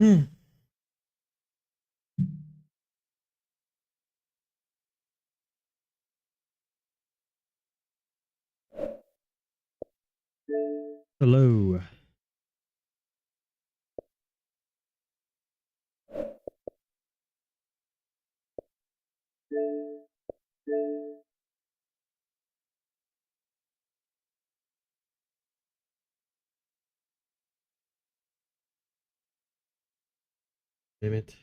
Hmm. Hello. Damn it.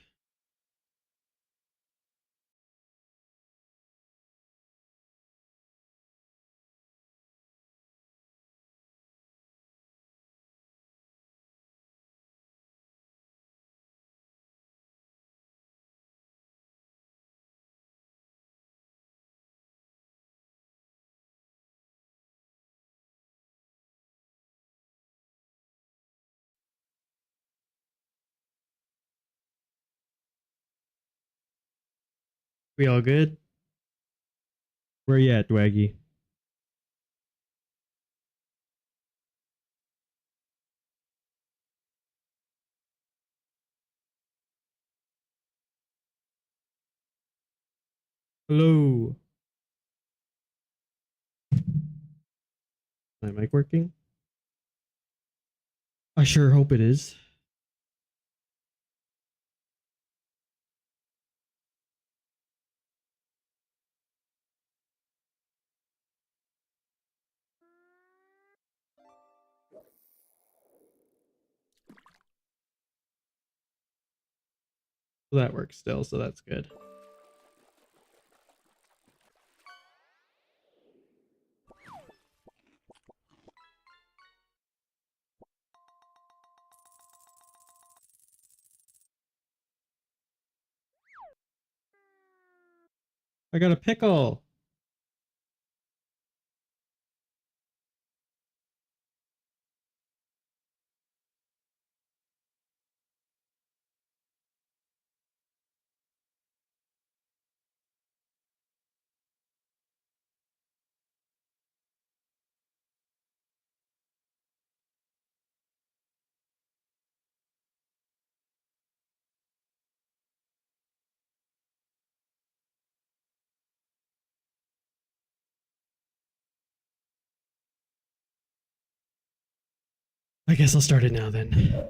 We all good? Where you at, Dwaggy? Hello. My mic working? I sure hope it is. Well, that works still, so that's good. I got a pickle. I guess I'll start it now then.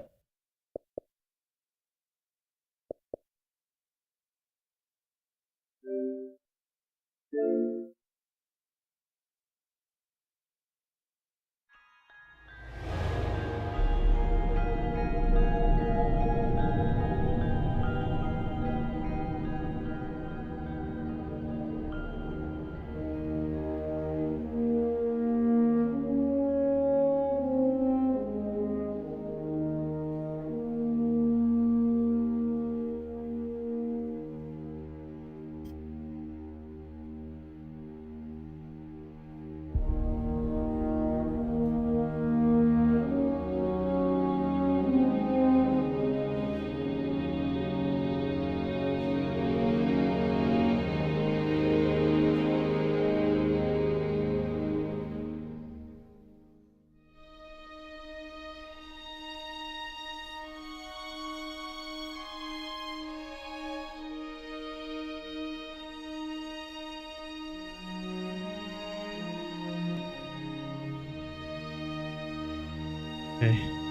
Okay.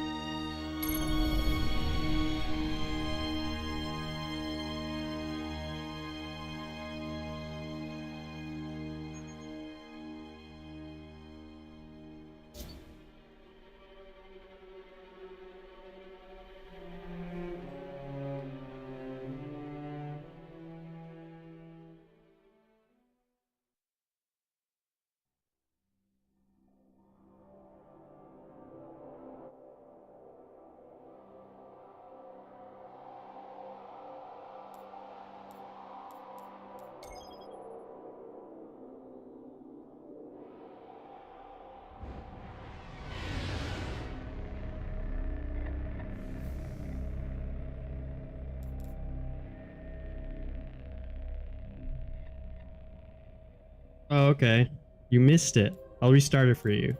Oh, okay. You missed it. I'll restart it for you.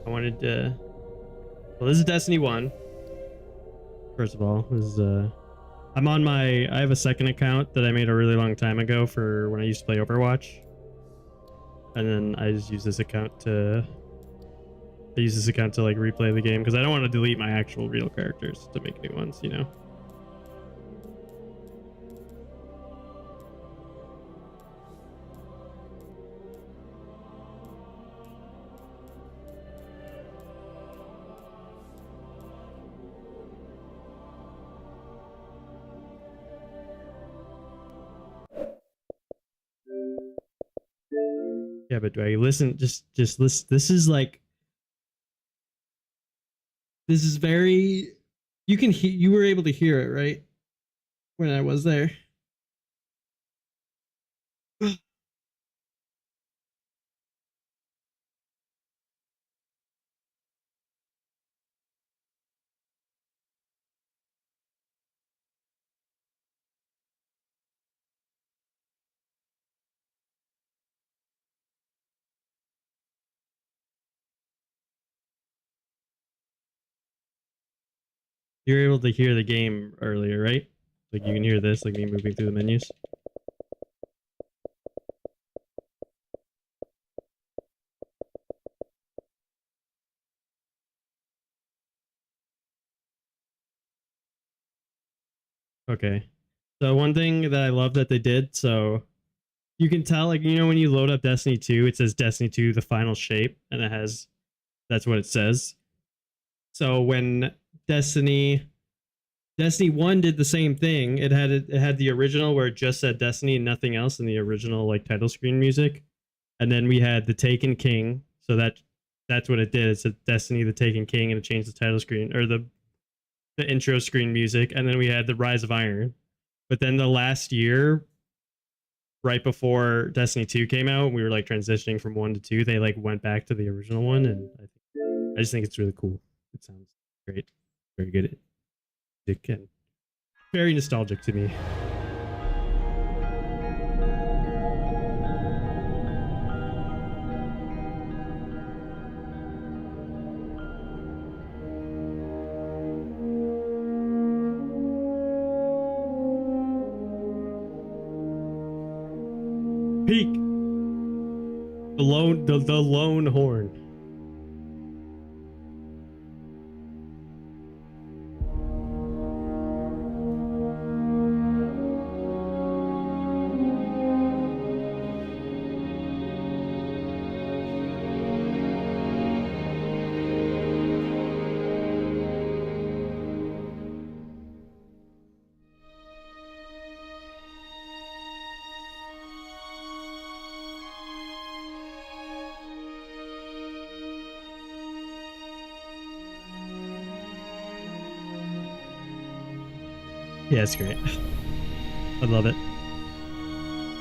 I wanted to. Well, this is Destiny 1. First of all, is I'm on my. I have a second account that I made a really long time ago for when I used to play Overwatch, and then I just use this account to. I use this account to like replay the game because I don't want to delete my actual real characters to make new ones, you know. Yeah, but do I listen? Just listen. This is like. This is very. You can you were able to hear it, right? When I was there. You're able to hear the game earlier, right? Like you can hear this, like me moving through the menus. Okay. So one thing that I love that they did, so you can tell, like, you know, when you load up Destiny 2, it says Destiny 2, the final shape, and it has, that's what it says. So when Destiny 1 did the same thing, it had the original where it just said Destiny and nothing else in the original like title screen music. And then we had the Taken King. So that's what it did. It said Destiny the Taken King and it changed the title screen or the intro screen music. And then we had the Rise of Iron. But then the last year, right before Destiny 2 came out, we were like transitioning from 1 to 2. They like went back to the original one, and I just think it's really cool. It sounds great, very good. It can very nostalgic to me. Peak. The lone horn. Yeah, it's great. I love it.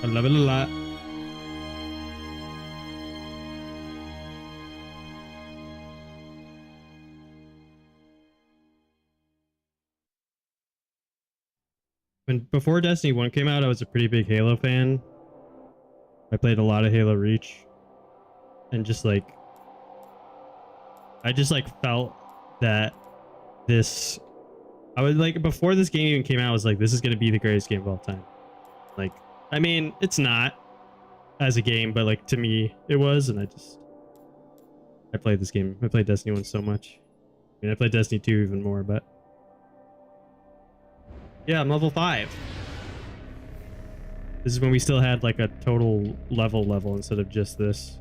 I love it a lot. When before Destiny 1 came out, I was a pretty big Halo fan. I played a lot of Halo Reach. And just like I just like felt that this I was like before this game even came out, I was like, this is gonna be the greatest game of all time. Like, I mean, it's not as a game, but like to me it was, and I played this game. I played Destiny 1 so much. I mean, I played Destiny 2 even more, but yeah, I'm level 5. This is when we still had like a total level instead of just this.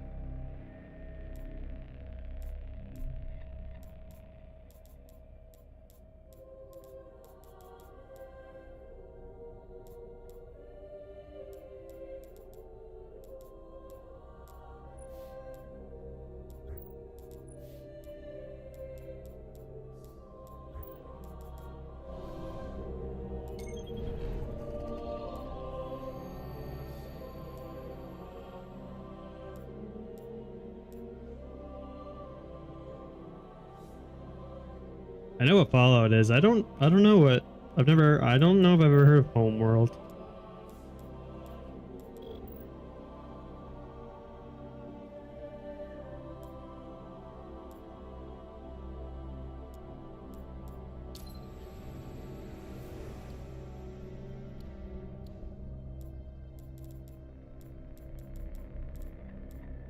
I know what Fallout is. I don't know what I don't know if I've ever heard of Homeworld.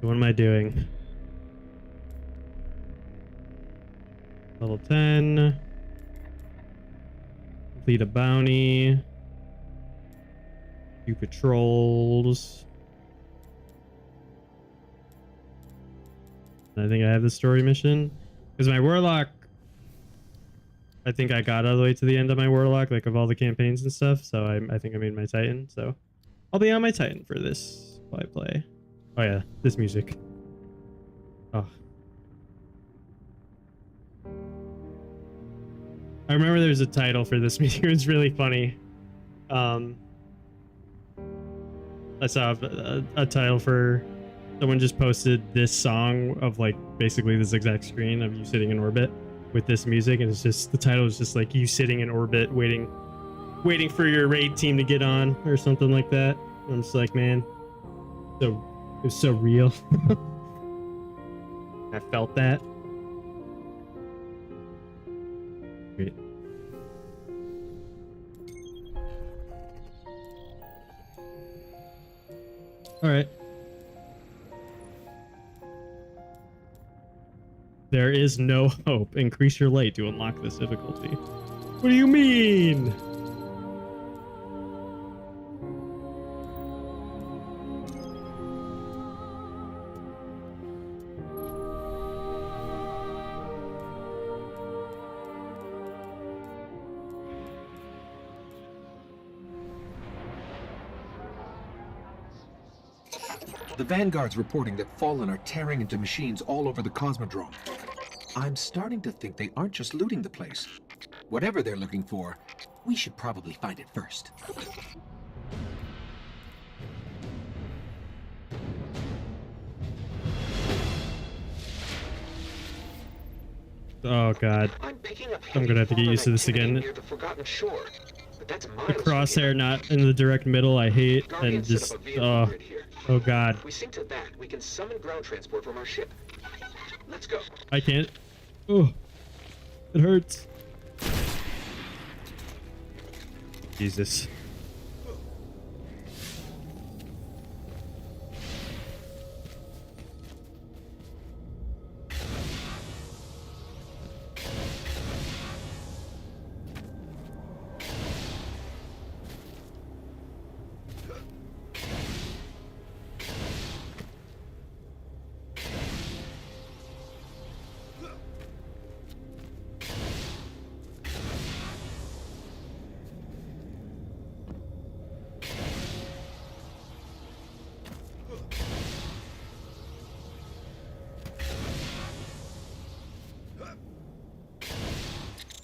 What am I doing? Level 10. Complete a bounty. Do patrols. I think I have the story mission. Because my warlock, I think I got all the way to the end of my warlock, like of all the campaigns and stuff. So I think I made my Titan. So I'll be on my Titan for this while I play. Oh yeah, this music. Oh. I remember there's a title for this music. It's really funny. I saw a title for someone just posted this song of like basically this exact screen of you sitting in orbit with this music, and it's just the title is just like you sitting in orbit waiting for your raid team to get on or something like that. And I'm just like, man, so it was so real. I felt that. Great. All right. There is no hope. Increase your light to unlock this difficulty. What do you mean? The Vanguard's reporting that Fallen are tearing into machines all over the Cosmodrome. I'm starting to think they aren't just looting the place. Whatever they're looking for, we should probably find it first. Oh god. I'm gonna have to get used to this again. Near the Forgotten Shore, but that's The crosshair not in the direct middle, I hate, and just oh god. We sync to that, we can summon ground transport from our ship. Let's go. I can't. Oh, it hurts. Jesus.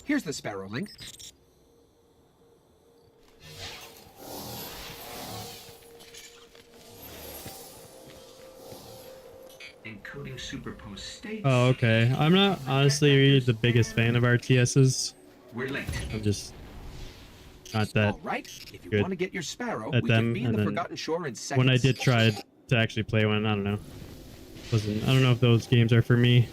Here's the Sparrow link. Encoding superposed states. Oh, okay. I'm not honestly the biggest fan of RTSs. We're late. I'm just not that All right. If you good want to get your Sparrow, at we them. can be in And the then Forgotten Shore in seconds. when I did try to actually play one, I don't know. I don't know if those games are for me.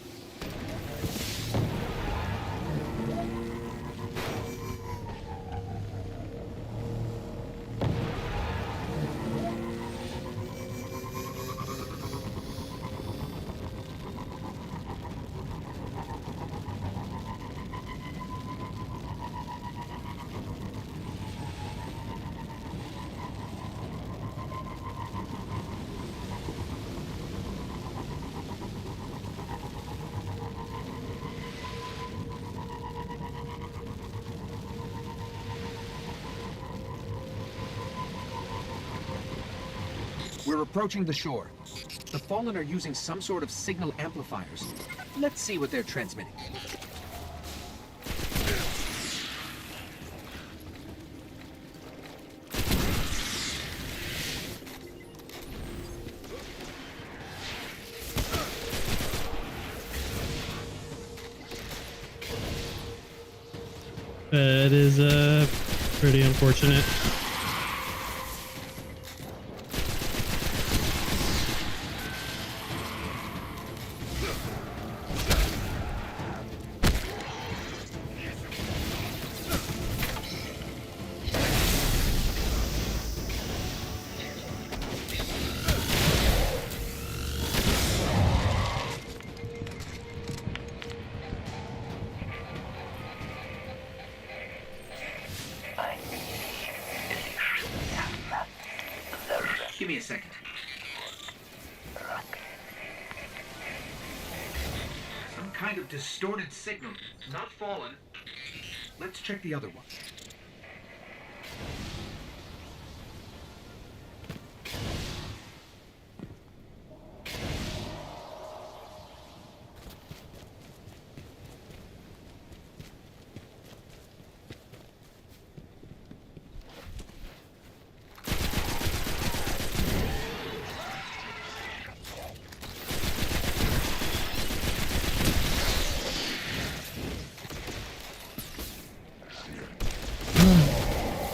We're approaching the shore. The Fallen are using some sort of signal amplifiers. Let's see what they're transmitting. It is pretty unfortunate. kind of distorted signal. Not Fallen. Let's check the other one.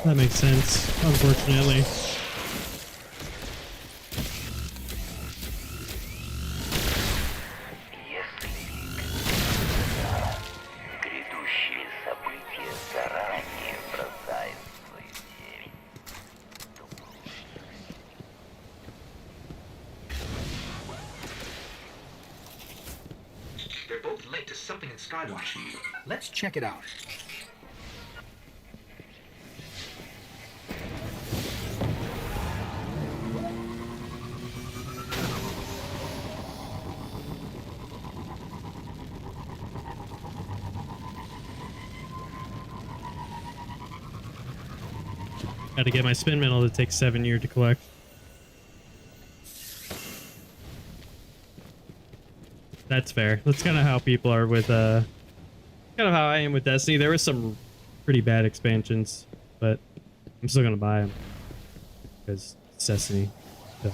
That makes sense, unfortunately. Грядущие события заранее бросают свои тени. They're both linked to something in Skywatch. Let's check it out. Got to get my spin medal that takes 7 years to collect. That's fair. That's kind of how people are with kind of how I am with Destiny. There were some pretty bad expansions, but I'm still gonna buy them because it's Destiny. So.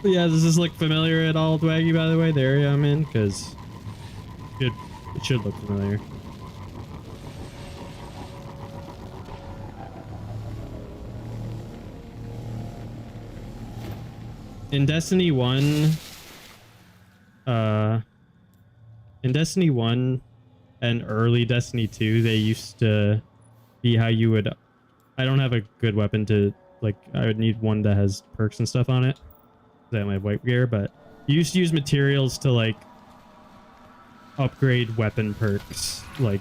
But yeah, does this look familiar at all, Dwaggy, by the way? The area I'm in? Because it should look familiar. In Destiny 1, and early Destiny 2, they used to be how you would... I don't have a good weapon to, like, I would need one that has perks and stuff on it. I only have white gear, but you used to use materials to like upgrade weapon perks. Like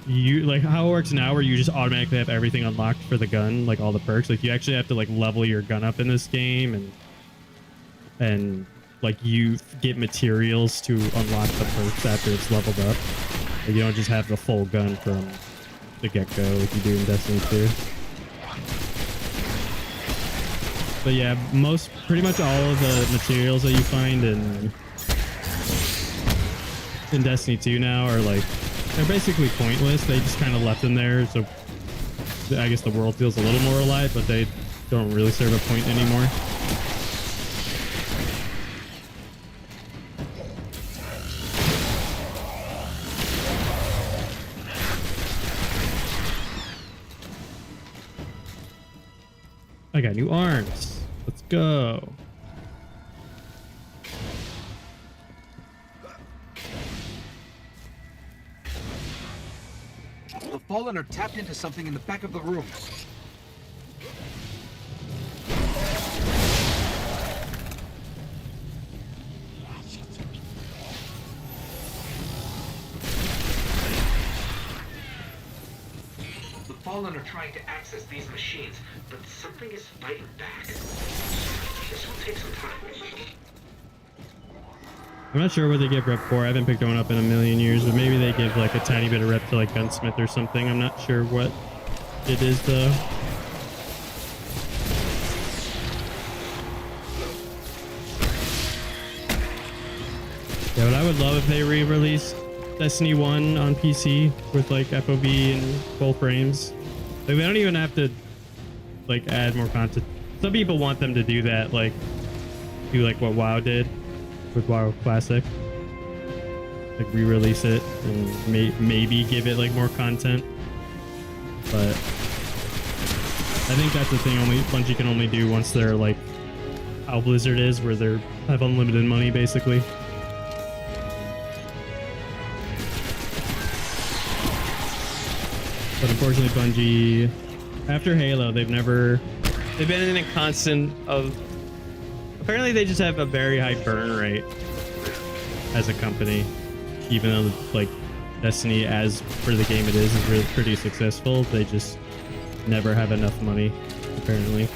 how it works now, where you just automatically have everything unlocked for the gun, like all the perks. Like you actually have to like level your gun up in this game, and like you get materials to unlock the perks after it's leveled up. Like, you don't just have the full gun from the get-go like you do in Destiny 2. But yeah, pretty much all of the materials that you find in Destiny 2 now are like, they're basically pointless. They just kind of left them there, so I guess the world feels a little more alive, but they don't really serve a point anymore. I got new arms. Let's go. The Fallen are tapped into something in the back of the room. The Fallen are trying to access these machines, but something is fighting back. This will take some time. I'm not sure what they give rep for. I haven't picked one up in a million years, but maybe they give like a tiny bit of rep to like Gunsmith or something. I'm not sure what it is though. Yeah, but I would love if they re-released Destiny 1 on PC with like FOV and full frames. Like, they don't even have to like add more content. Some people want them to do that, like do like what WoW did with WoW Classic, like re-release it and maybe give it like more content. But I think that's the thing Bungie can only do once they're like how Blizzard is, where they have unlimited money basically. But unfortunately, Bungie, after Halo, they've been in a constant of, apparently they just have a very high burn rate as a company, even though like Destiny, as for the game it is really pretty successful. They just never have enough money, apparently.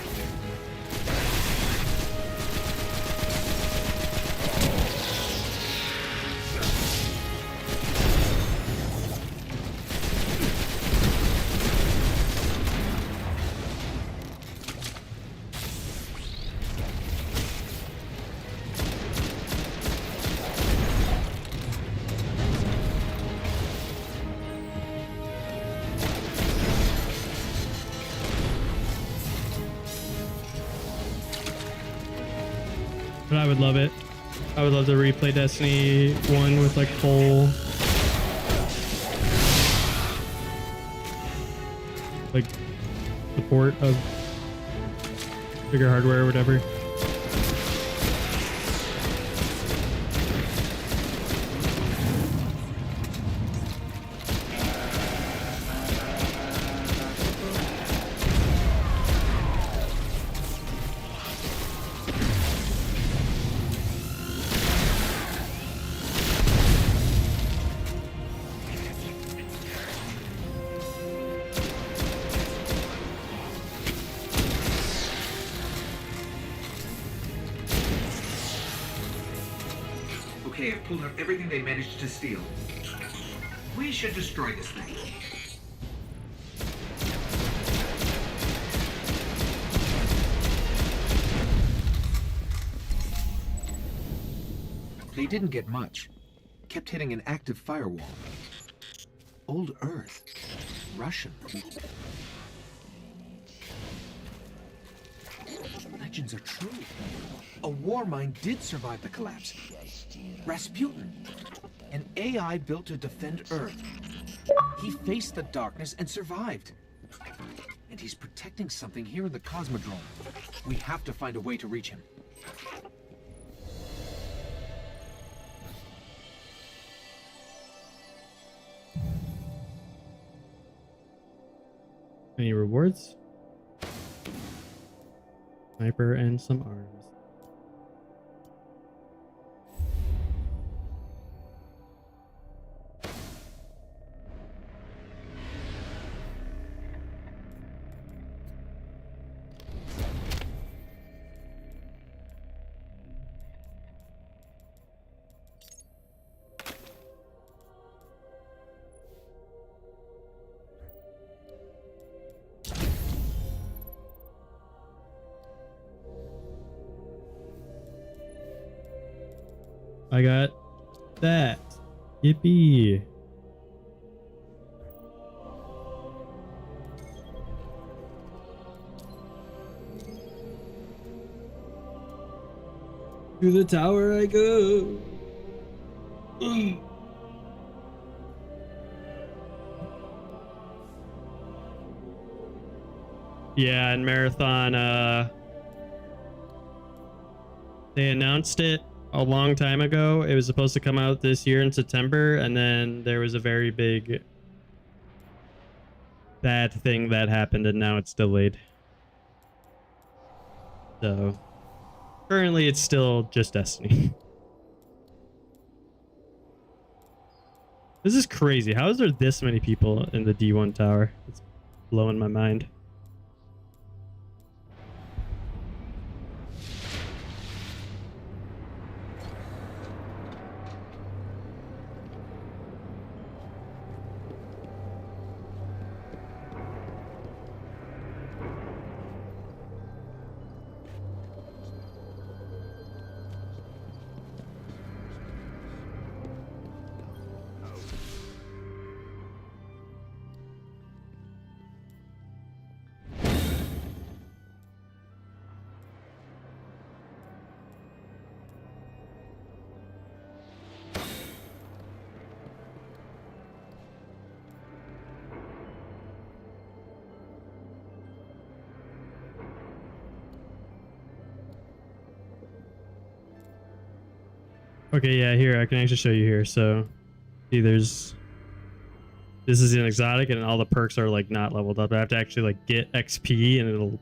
But I would love it. I would love to replay Destiny 1 with like full like support of bigger hardware or whatever. Okay, I've pulled out everything they managed to steal. We should destroy this thing. They didn't get much. Kept hitting an active firewall. Old Earth. Russian. Legends are true. A war mine did survive the collapse. Rasputin. An AI built to defend Earth. He faced the darkness and survived. And he's protecting something here in the Cosmodrome. We have to find a way to reach him. Any rewards? Sniper and some arms. I got that. Yippee. To the tower I go. Yeah, and Marathon, they announced it a long time ago. It was supposed to come out this year in September, and then there was a very big bad thing that happened, and now it's delayed. So currently it's still just Destiny. This is crazy. How is there this many people in the D1 tower? It's blowing my mind. Okay, yeah, here I can actually show you here. So see, this is an exotic, and all the perks are like not leveled up. I have to actually like get XP, and it'll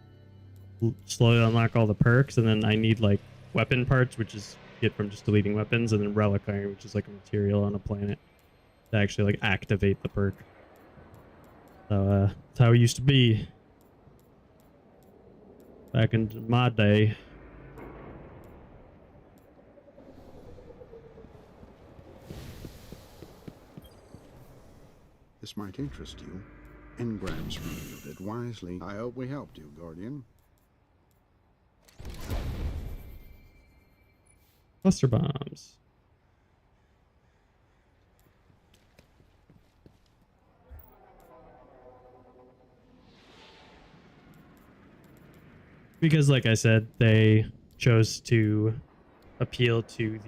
slowly unlock all the perks. And then I need like weapon parts, which is get from just deleting weapons, and then relic iron, which is like a material on a planet. to actually like activate the perk. So that's how it used to be back in my day. This might interest you. Engrams handled it wisely. I hope we helped you, Guardian. Cluster bombs. Because, like I said, they chose to appeal to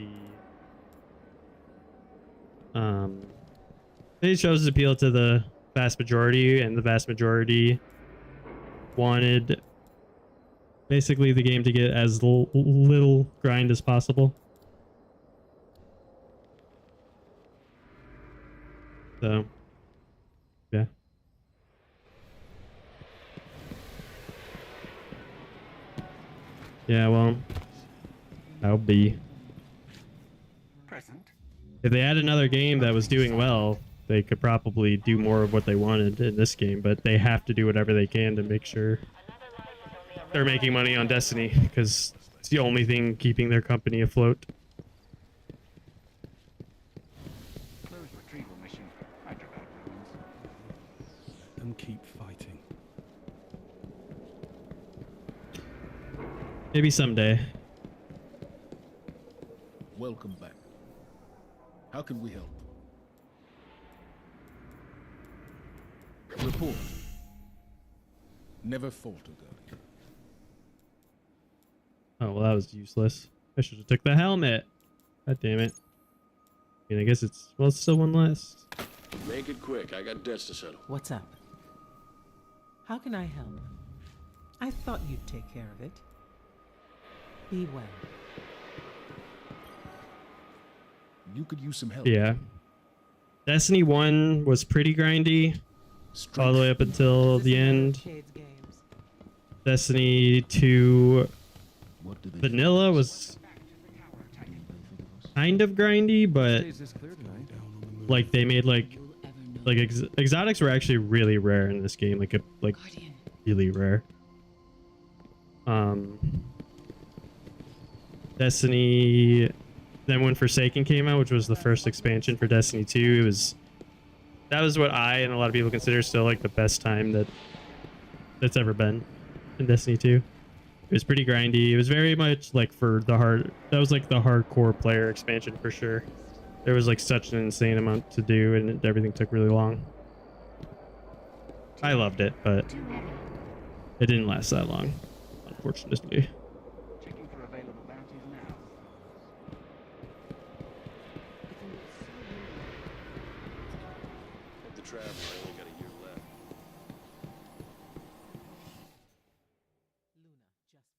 they chose to appeal to the vast majority, and the vast majority wanted basically the game to get as little grind as possible. So, yeah. Yeah, well, that'll be. Present. If they had another game that was doing well, they could probably do more of what they wanted in this game, but they have to do whatever they can to make sure they're making money on Destiny, because it's the only thing keeping their company afloat. Closed retrieval mission. Hyderabad ruins. Let them keep fighting. Maybe someday. Welcome back. How can we help? Report. Never falter, Guardian. Oh, well, that was useless. I should have took the helmet. God damn it. I mean, I guess it's, well, it's still one less. Make it quick. I got debts to settle. What's up? How can I help? I thought you'd take care of it. Be well. You could use some help. Yeah. Destiny 1 was pretty grindy all the way up until the end. Shades games. Destiny 2 What do they vanilla was kind of grindy, but like they made like exotics were actually really rare in this game, like really rare. Destiny, then when Forsaken came out, which was the first expansion for Destiny 2, that was what I and a lot of people consider still like the best time that's ever been in Destiny 2. It was pretty grindy. It was very much like for that was like the hardcore player expansion for sure. There was like such an insane amount to do, and everything took really long. I loved it, but it didn't last that long, unfortunately. Checking for available bounties now. Hit the traveler. I only got a year left. Luna, just beyond.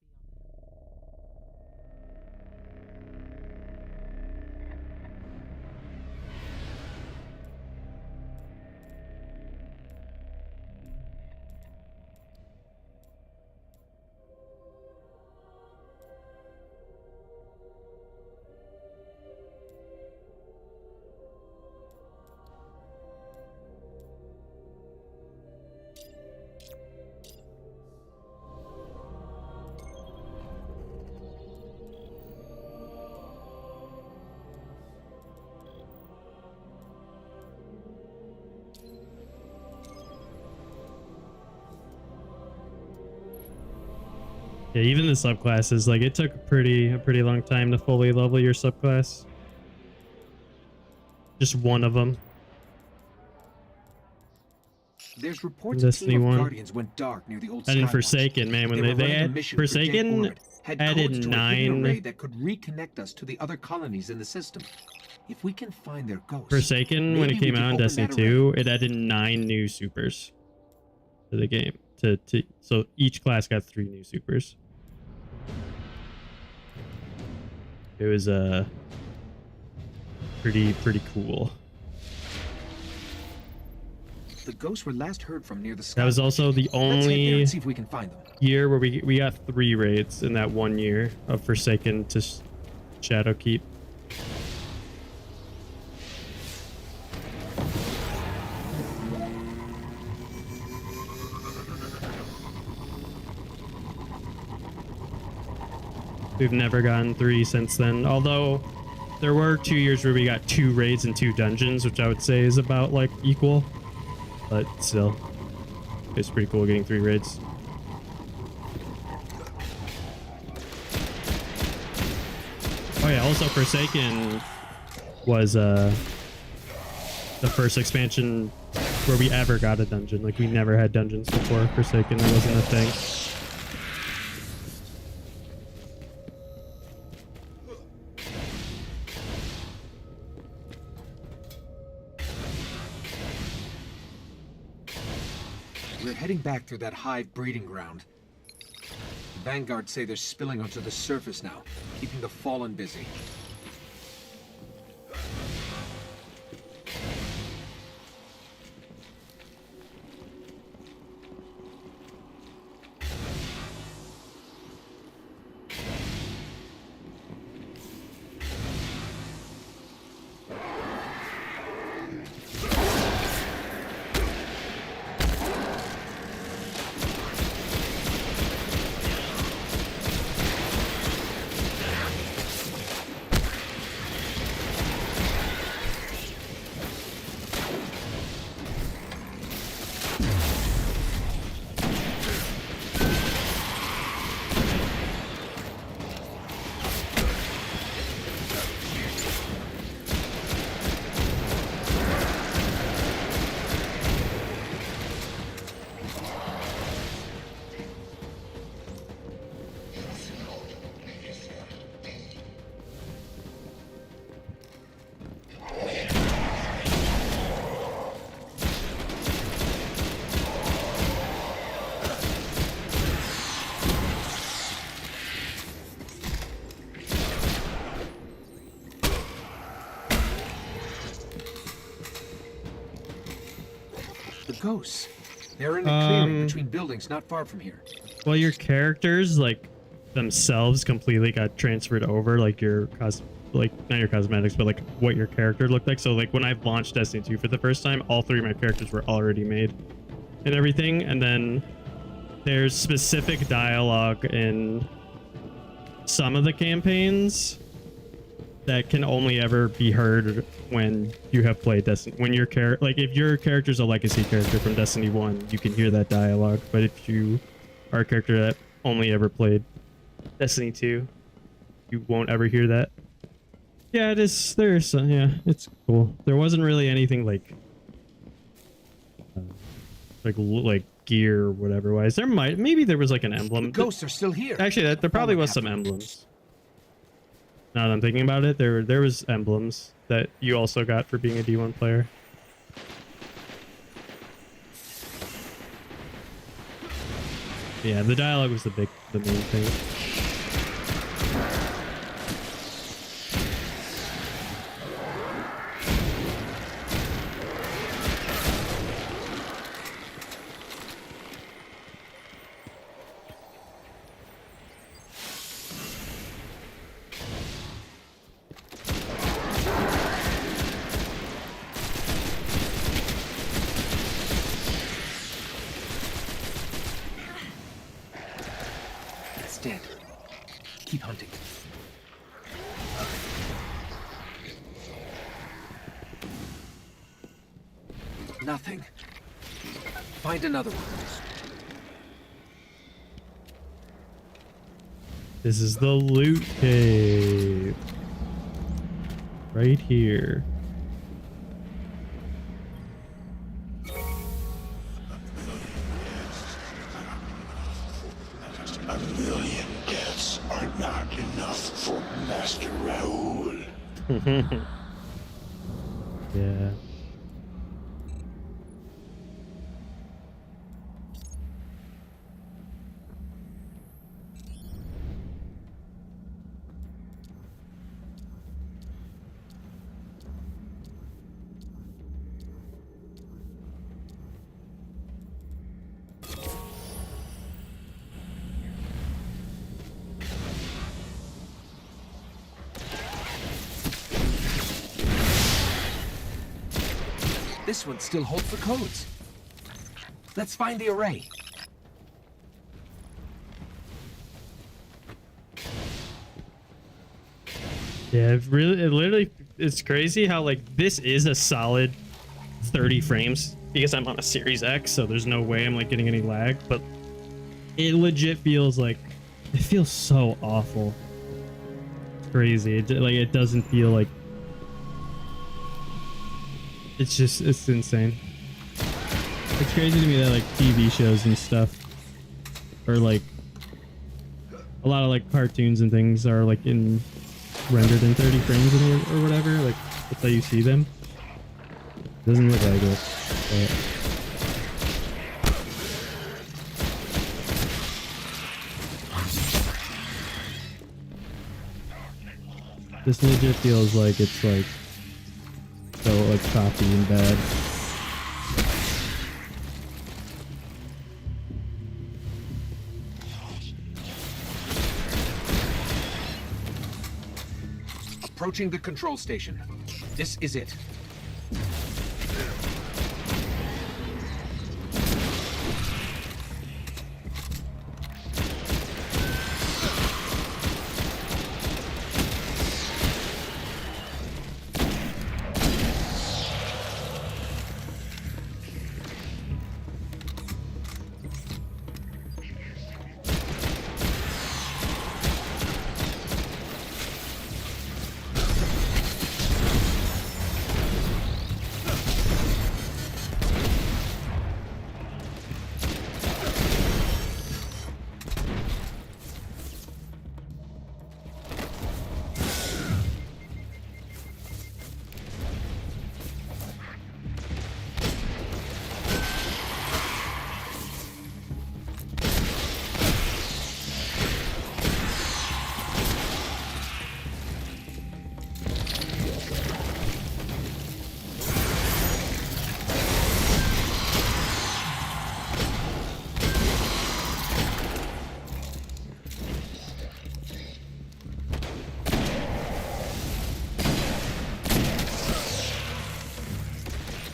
Yeah, even the subclasses, like it took a pretty long time to fully level your subclass. Just one of them. There's reports Destiny a team of 1. Guardians went dark near the old And in Skywatch. Forsaken, man, when were they running a had mission for Jake Forsaken Orbit, had added codes to a hidden 9 array that could reconnect us to the other colonies in the system. If we can find their ghosts. Forsaken, when maybe it we came can out in open Destiny that 2, it added 9 new supers to the game. So each class got 3 new supers. It was pretty cool. The ghosts were last heard from near the Skywatch. That was also the Let's head there only and see if we can find them. year where we got 3 raids in that 1 year of Forsaken to Shadowkeep. We've never gotten 3 since then. Although there were 2 years where we got 2 raids and 2 dungeons, which I would say is about like equal. But still, it's pretty cool getting 3 raids. Oh yeah, also Forsaken was the first expansion where we ever got a dungeon. Like, we never had dungeons before Forsaken. That wasn't a thing. We're heading back through that hive breeding ground. The Vanguard say they're spilling onto the surface now, keeping the Fallen busy. The ghosts. They're in a clearing between buildings not far from here. Well, your characters, like, themselves completely got transferred over, like your like, not your cosmetics, but like what your character looked like. So like when I launched Destiny 2 for the first time, all 3 of my characters were already made and everything. And then there's specific dialogue in some of the campaigns that can only ever be heard when you have played Destiny. When your character, like, if your character's a legacy character from Destiny 1, you can hear that dialogue. But if you are a character that only ever played Destiny 2, you won't ever hear that. Yeah, it is. There's yeah, it's cool. There wasn't really anything like gear or whatever wise. There maybe there was like an emblem. The ghosts are still here. Actually, there probably was some emblems. Now that I'm thinking about it, there was emblems that you also got for being a D1 player. Yeah, the dialogue was the main thing. Dead. Keep hunting. Nothing. Find another one. This is the loot cave. Right here. A million deaths are not enough for Master Raoul. Yeah. This one still holds the codes. Let's find the array. Yeah, it literally, it's crazy how like this is a solid 30 frames because I'm on a Series X, so there's no way I'm like getting any lag, but it legit feels like, it feels so awful. It's crazy. Like it doesn't feel like, it's insane. It's crazy to me that like TV shows and stuff, or like a lot of like cartoons and things are like rendered in 30 frames or whatever. Like that's how you see them. Doesn't look like it. But this legit feels like it's like so like choppy and bad. Approaching the control station. This is it.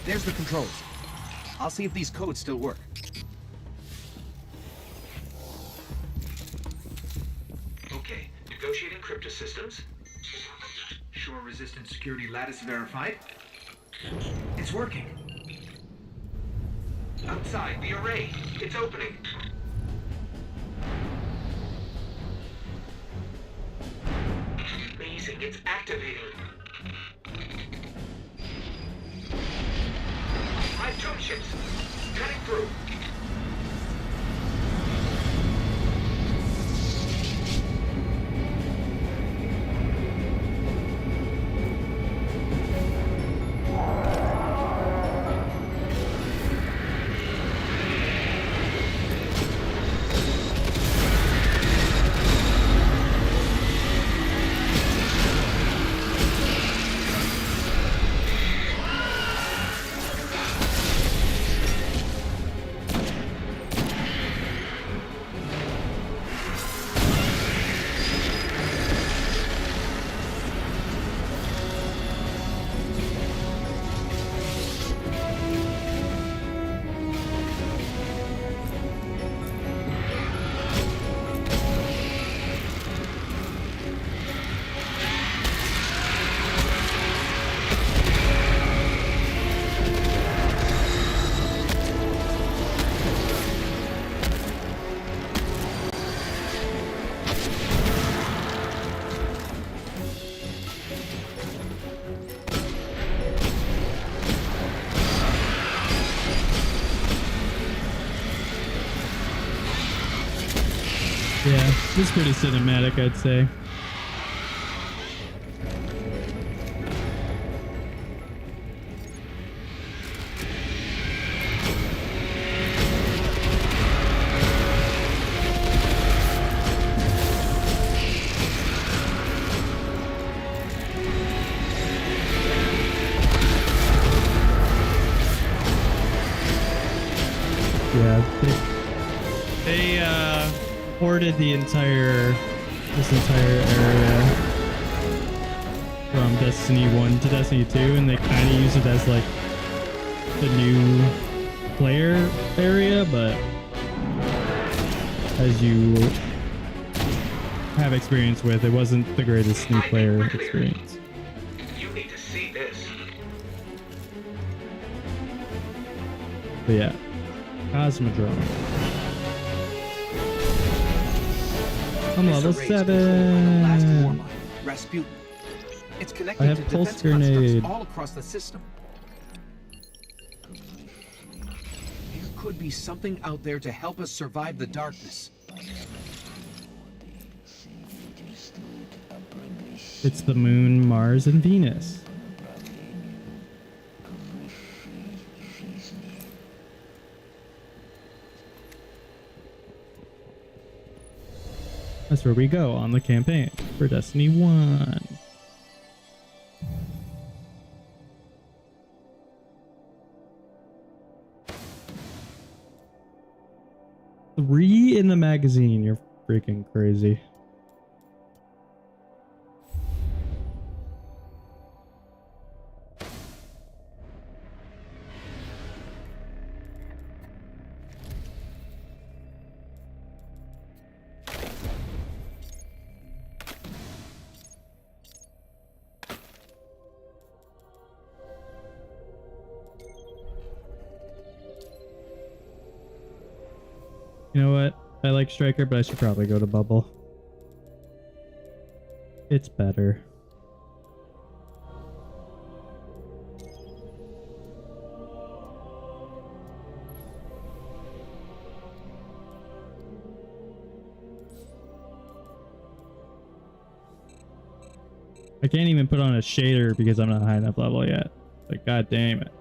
There's the controls. I'll see if these codes still work. Okay, negotiating crypto systems. Shore resistant security lattice verified. It's working. Outside, the array. It's opening. Amazing, it's activating. Five tomb ships. Cutting through. Yeah, it's pretty cinematic, I'd say. Yeah, they ported this entire area from Destiny 1 to Destiny 2, and they kind of use it as like the new player area, but as you have experience with. It wasn't the greatest new player experience. You need to see this. But yeah, Cosmodrome. I'm This level array is controlled by the last 7. war mine, Rasputin. It's I connected have to pulse defense constructs grenade. all across the system. There could be something out there to help us survive the darkness. It's the moon, Mars, and Venus. That's where we go on the campaign for Destiny 1. Three in the magazine. You're freaking crazy. You know what? I like Striker, but I should probably go to Bubble. It's better. I can't even put on a shader because I'm not high enough level yet. Like, god damn it.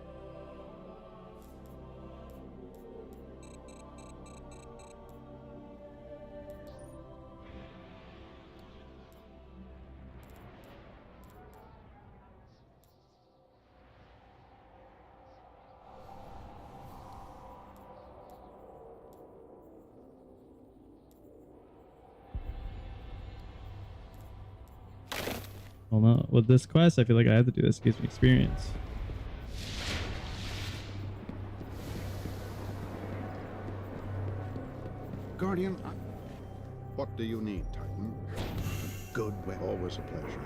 Well, no, with this quest, I feel like I have to do this. It gives me experience. Guardian, what do you need, Titan? Good, well, always a pleasure.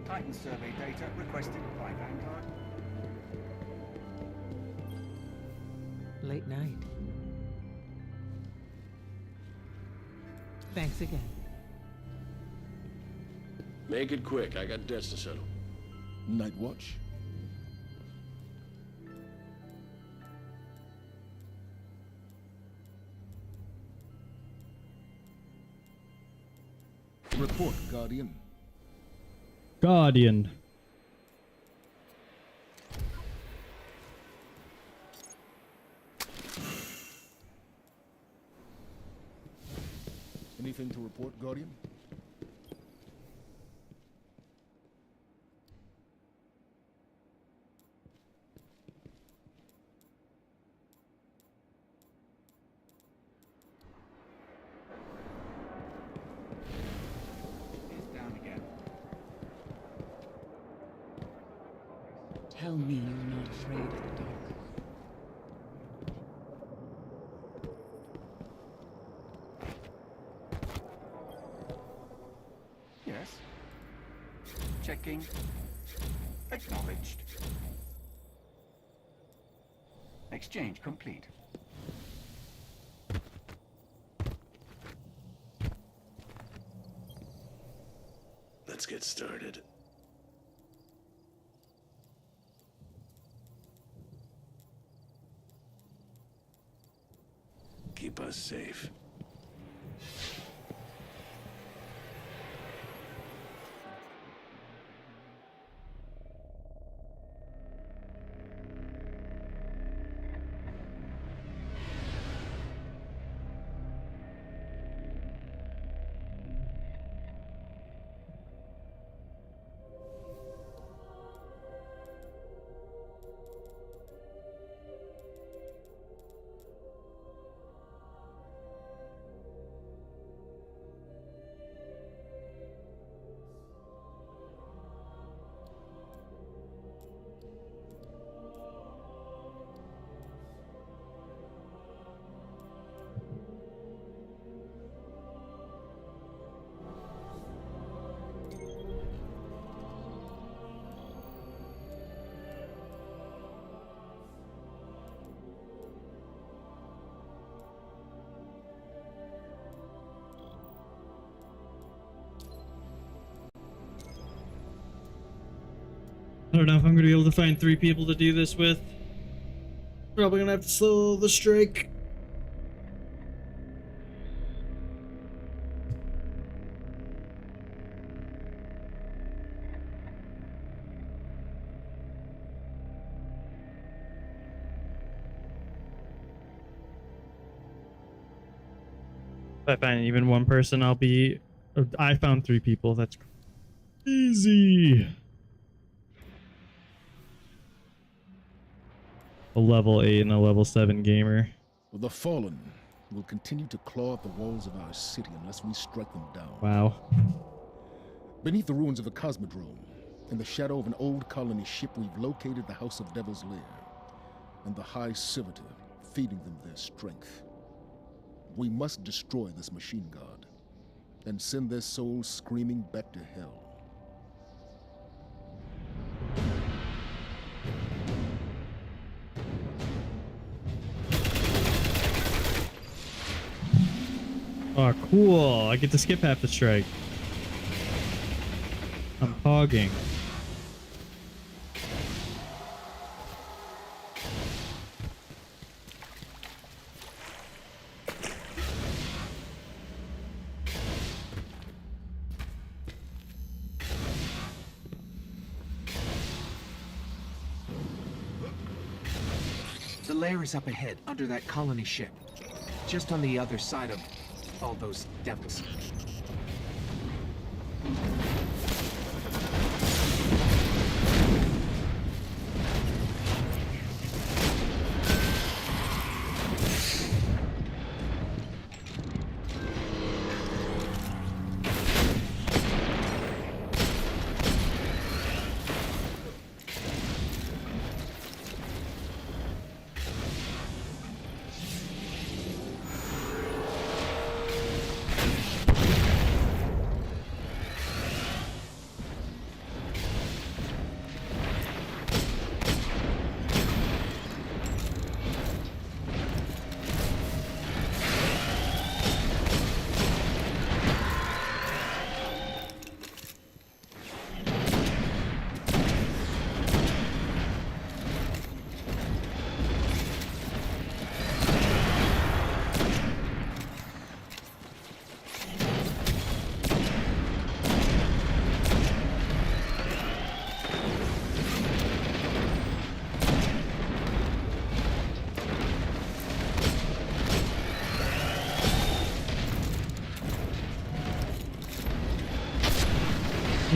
Titan survey data requested by Vanguard. Late night. Thanks again. Make it quick. I got debts to settle. Night watch? Report, Guardian. Guardian. Anything to report, Guardian? It's down again. Tell me you're not afraid of the dark. Yes. Checking. Acknowledged. Exchange complete. Let's get started. Keep us safe. I don't know if I'm gonna be able to find 3 people to do this with. Probably gonna have to slow the strike. If I find even one person, I found 3 people. That's easy. A level 8 and a level 7 gamer. Well, the Fallen will continue to claw at the walls of our city unless we strike them down. Wow. Beneath the ruins of the Cosmodrome, in the shadow of an old colony ship, we've located the House of Devil's Lair and the High Servitor, feeding them their strength. We must destroy this machine god and send their souls screaming back to hell. Oh, cool. I get to skip half the strike. I'm hogging. The lair is up ahead, under that colony ship. Just on the other side of all those devils.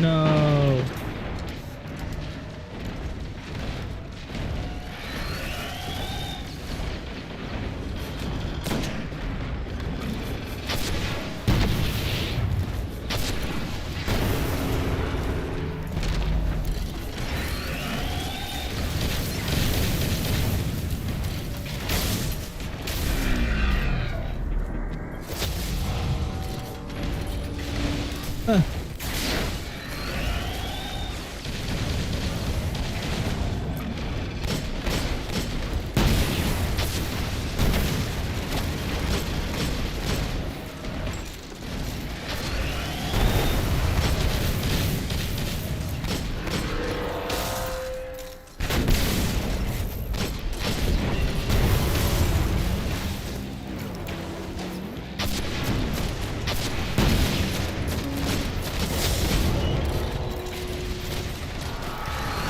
No.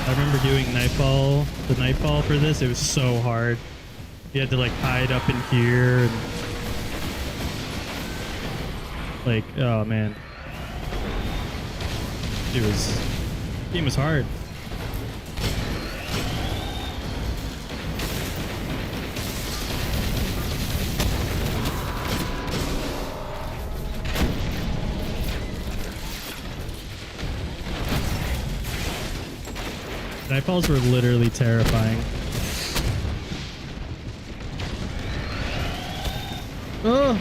I remember doing Nightfall, the Nightfall for this. It was so hard. You had to like hide up in here and like, oh man. Game was hard. Nightfalls were literally terrifying. Oh!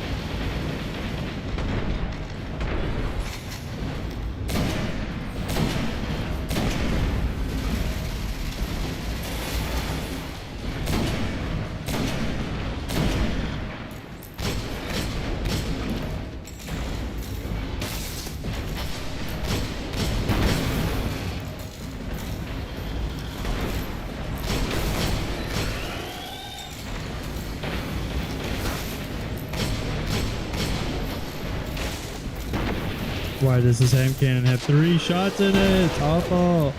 Why does this hand cannon have 3 shots in it? It's awful.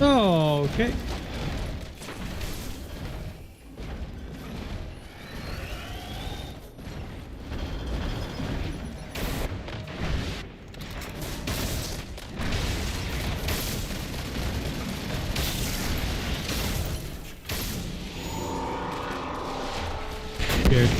Oh, okay. Scared.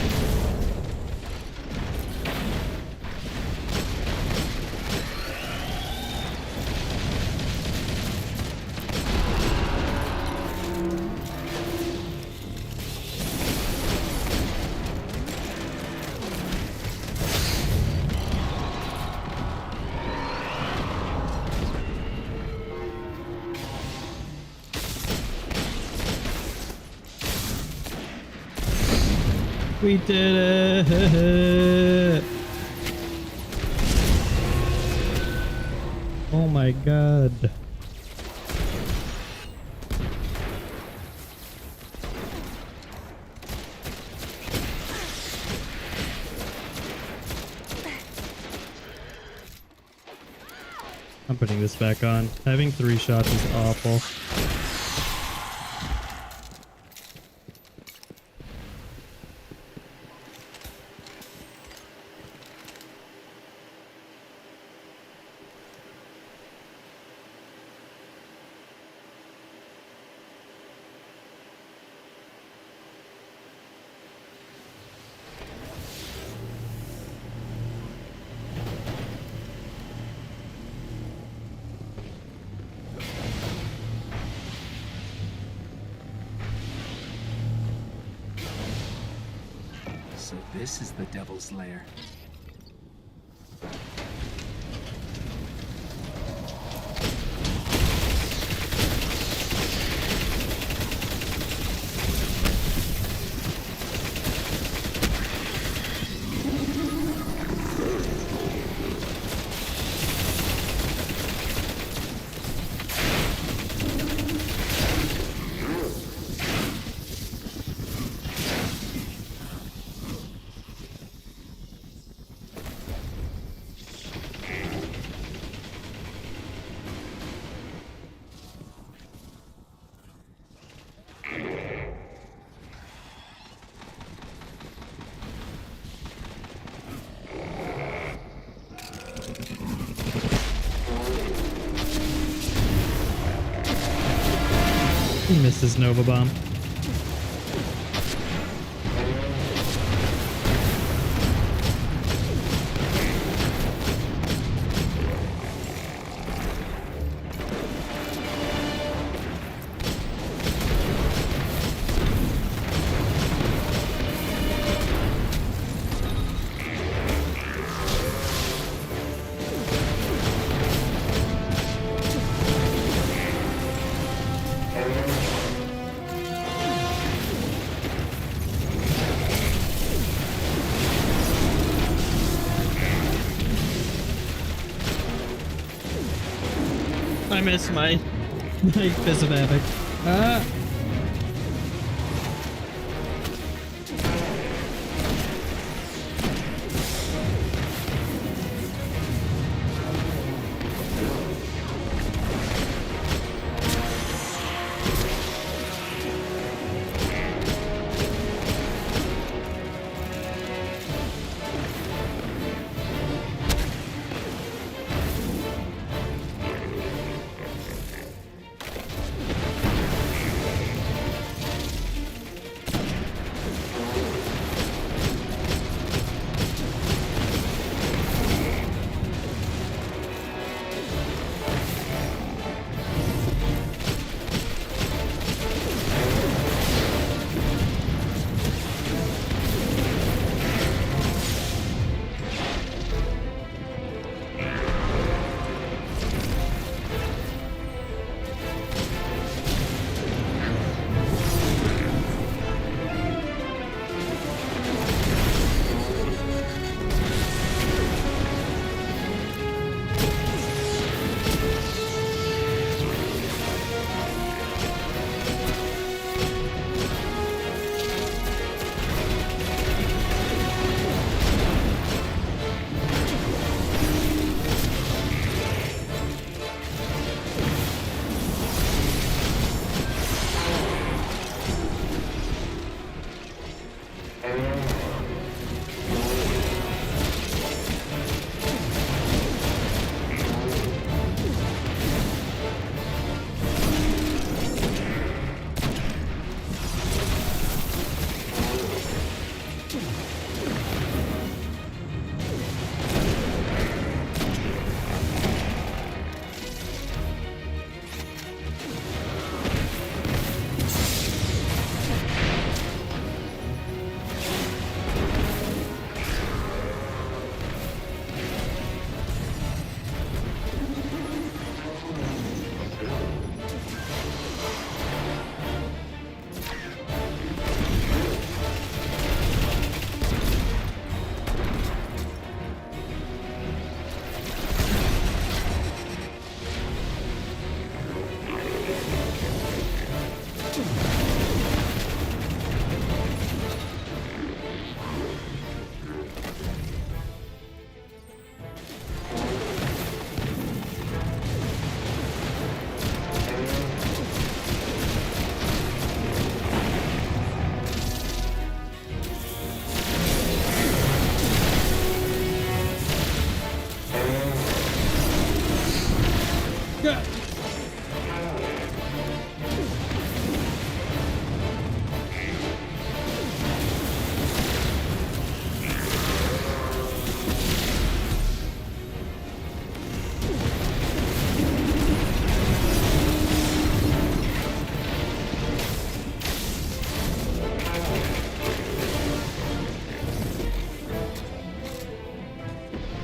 We did it! Oh my god. I'm putting this back on. Having 3 shots is awful. So this is the Devil's Lair. He missed his Nova Bomb. I missed my Fist of Havoc. Ah!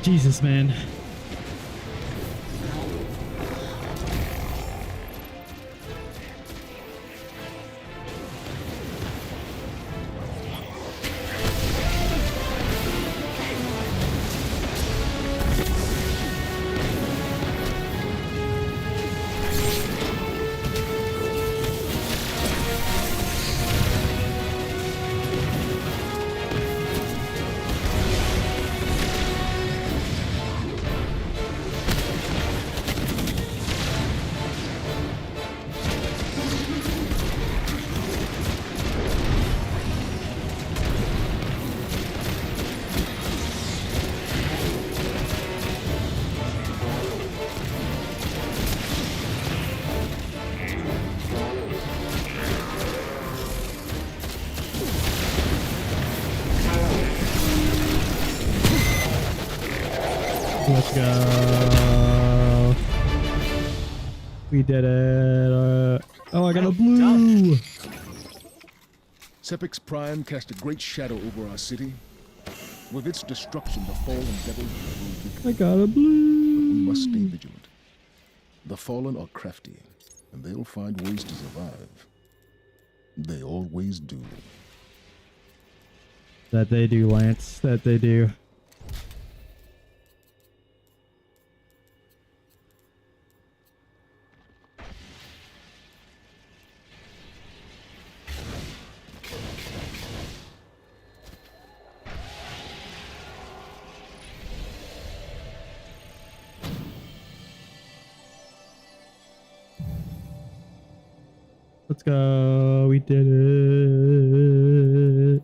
Jesus, man. Let's go. We did it. Oh, I got a blue. Sepix Prime cast a great shadow over our city. With its destruction, the fallen devil will I got a blue. But we must stay vigilant. The fallen are crafty, and they'll find ways to survive. They always do. That they do, Lance. That they do. Let's go. We did it.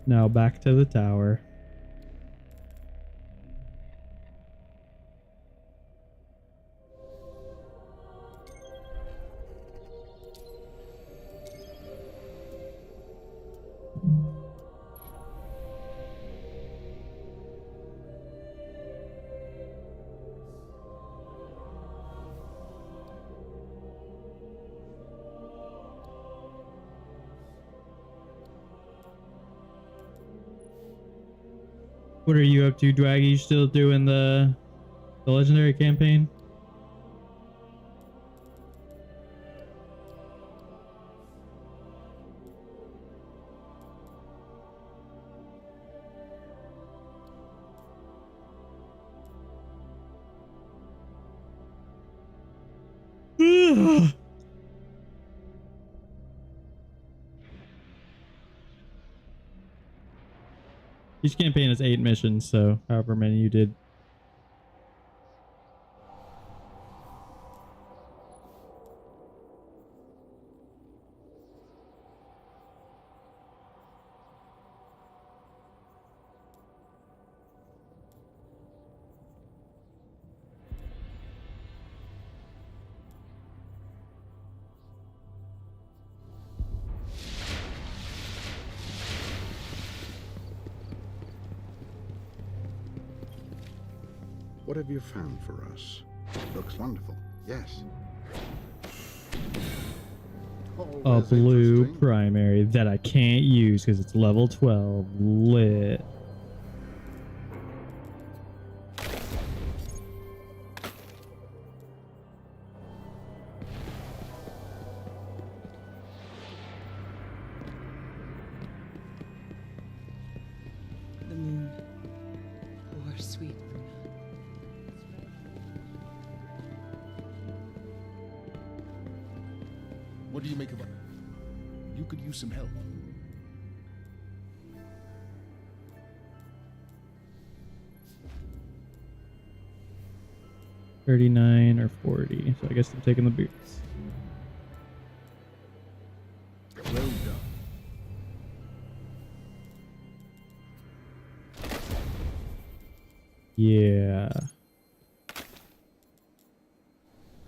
Now back to the tower. What are you up to, Draggy? You still doing the legendary campaign? Each campaign has 8 missions, so however many you did. What have you found for us? Looks wonderful. Yes. A Always blue interesting. primary that I can't use because it's level 12. Lit. The moon. Poor sweet Luna. What do you make of it? You could use some help. $39 or $40. So I guess I'm taking the boots. Well done. Yeah.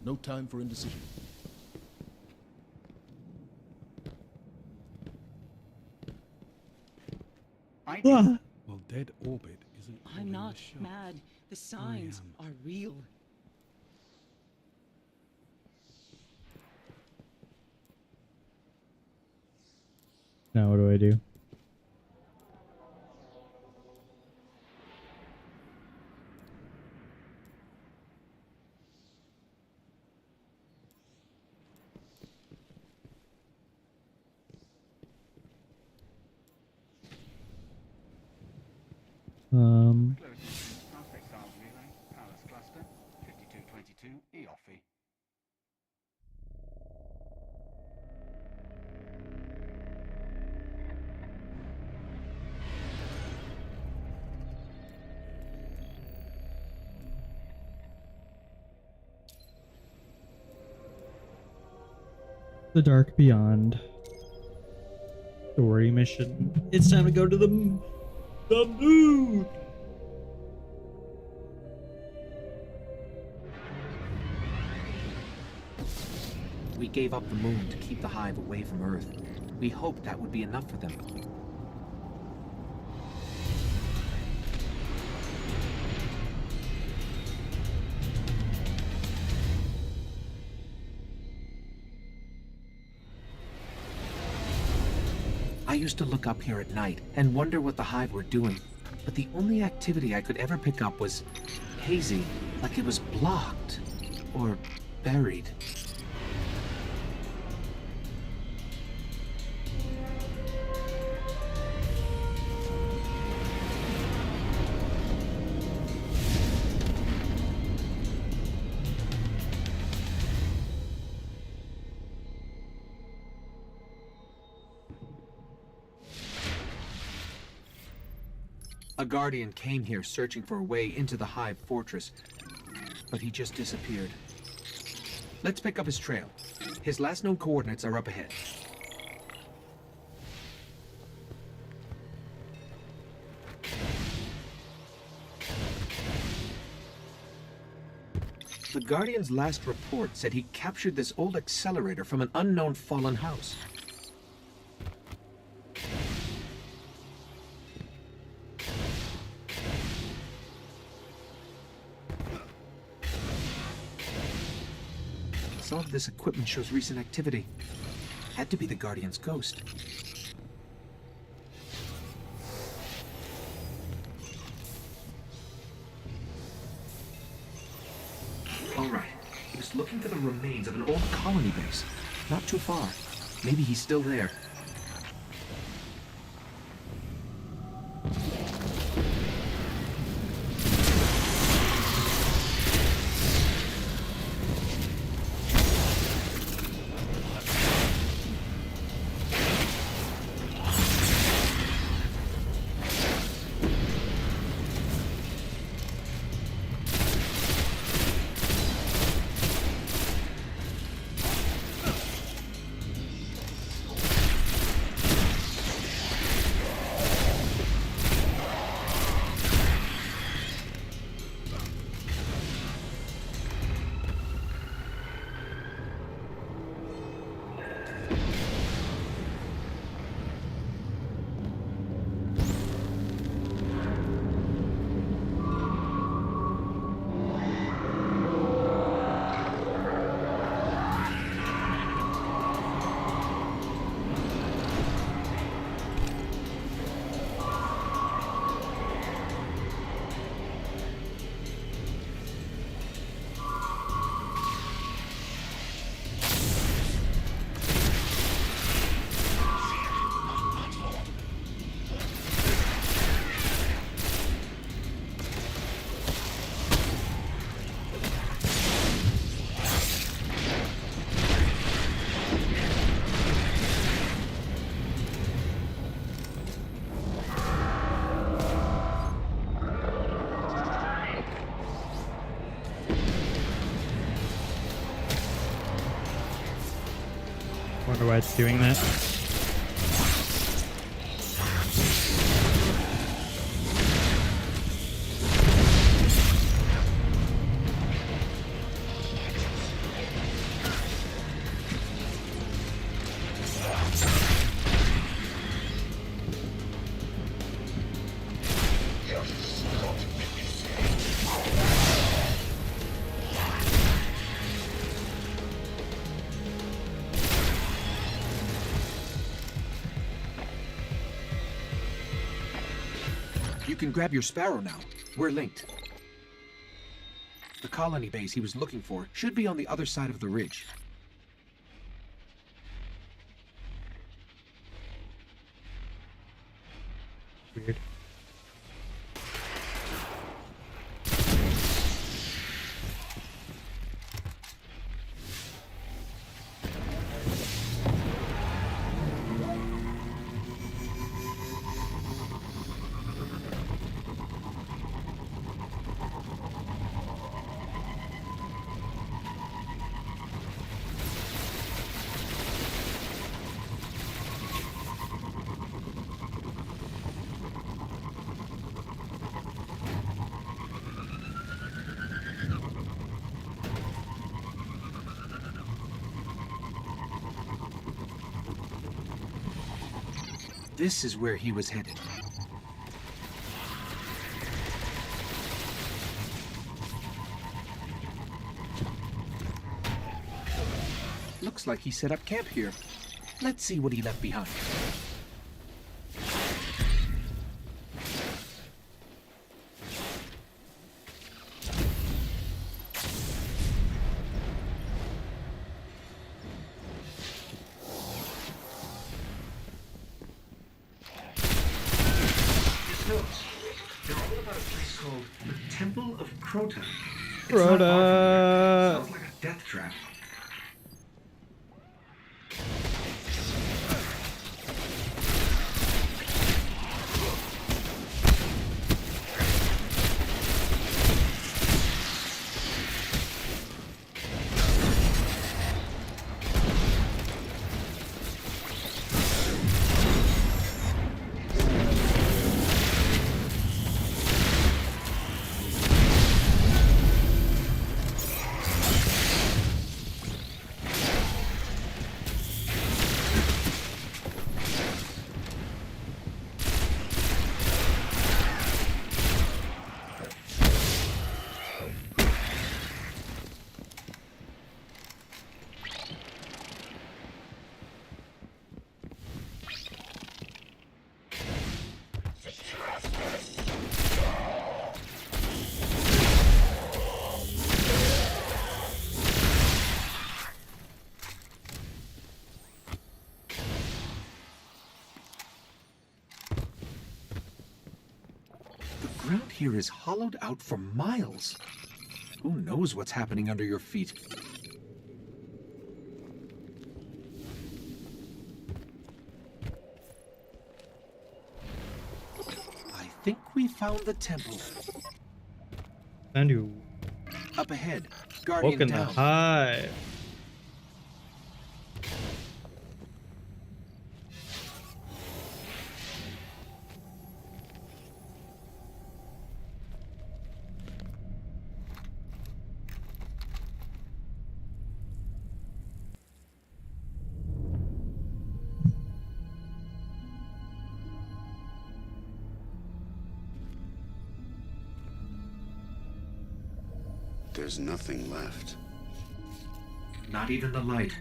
No time for indecision. I did. Ah. Well, dead orbit isn't. I'm calling not the shots. mad. The signs am. are real. Now what do I do? Closing Aspect Arms Relay, Palace Cluster, 5222 EOFI. The Dark Beyond. Story mission. It's time to go to the moon. We gave up the moon to keep the hive away from Earth. We hoped that would be enough for them. I used to look up here at night and wonder what the hive were doing, but the only activity I could ever pick up was hazy, like it was blocked or buried. A Guardian came here searching for a way into the Hive Fortress, but he just disappeared. Let's pick up his trail. His last known coordinates are up ahead. The Guardian's last report said he captured this old accelerator from an unknown fallen house. Some of this equipment shows recent activity. Had to be the Guardian's ghost. All right. He was looking for the remains of an old colony base. Not too far. Maybe he's still there. Wonder why it's doing that. You can grab your Sparrow now. We're linked. The colony base he was looking for should be on the other side of the ridge. Weird. This is where he was headed. Looks like he set up camp here. Let's see what he left behind. They're all about a place called the Temple of Crota. It's not far from here. Sounds like a death trap. ground here is hollowed out for miles. Who knows what's happening under your feet? I think we found the temple. Found you. Up ahead, guardian Woken the down. hive. There's nothing left. Not even the light.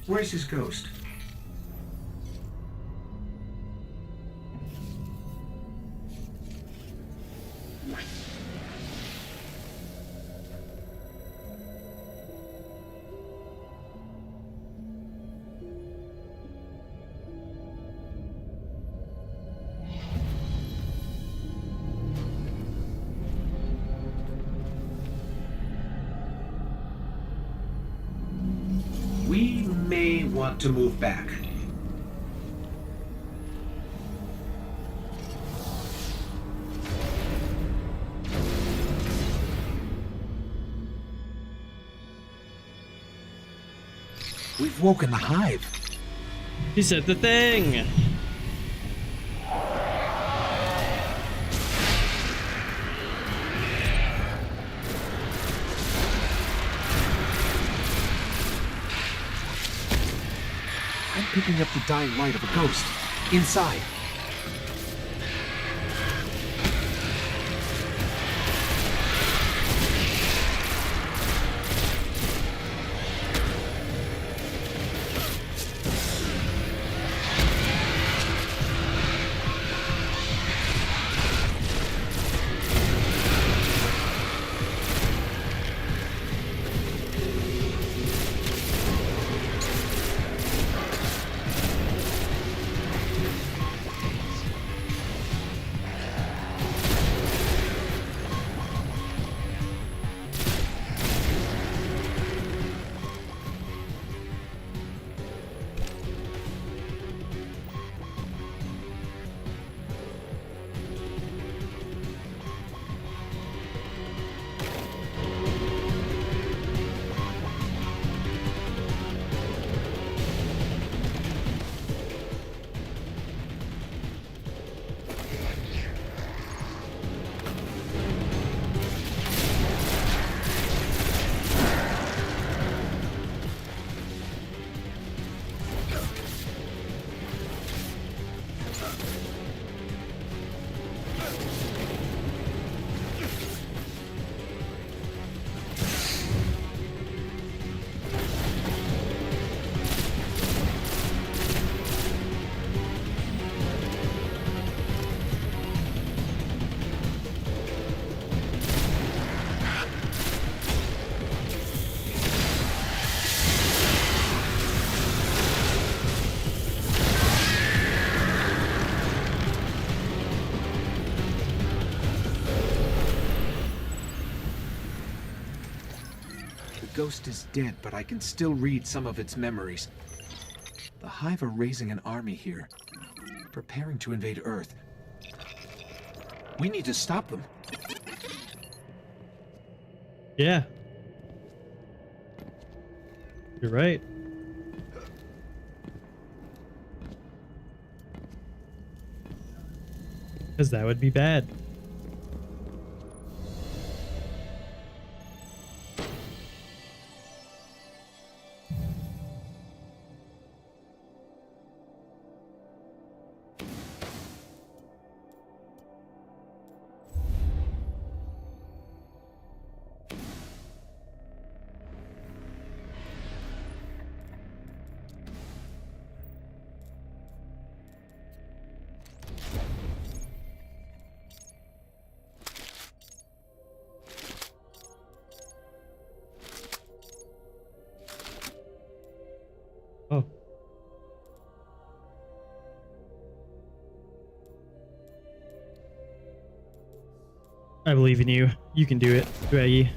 Where's his ghost? We may want to move back. We've woken the hive. He said the thing. I'm picking up the dying light of a ghost. Inside. The ghost is dead, but I can still read some of its memories. The Hive are raising an army here, preparing to invade Earth. We need to stop them. Yeah. You're right. Because that would be bad. I believe in you. You can do it, Draggy.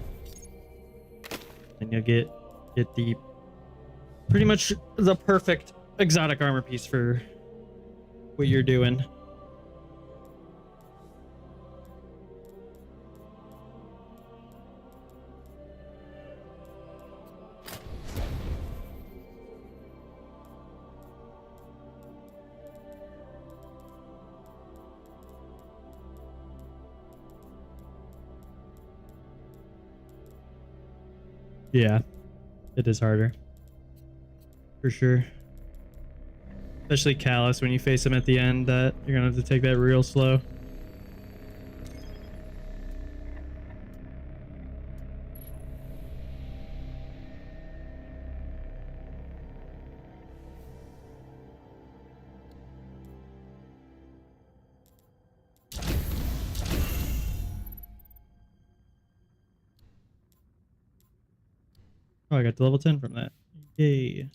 And you'll get the pretty much the perfect exotic armor piece for what you're doing. Yeah, it is harder. For sure. Especially Callus, when you face him at the end, that you're gonna have to take that real slow. Oh, I got to level 10 from that. Yay.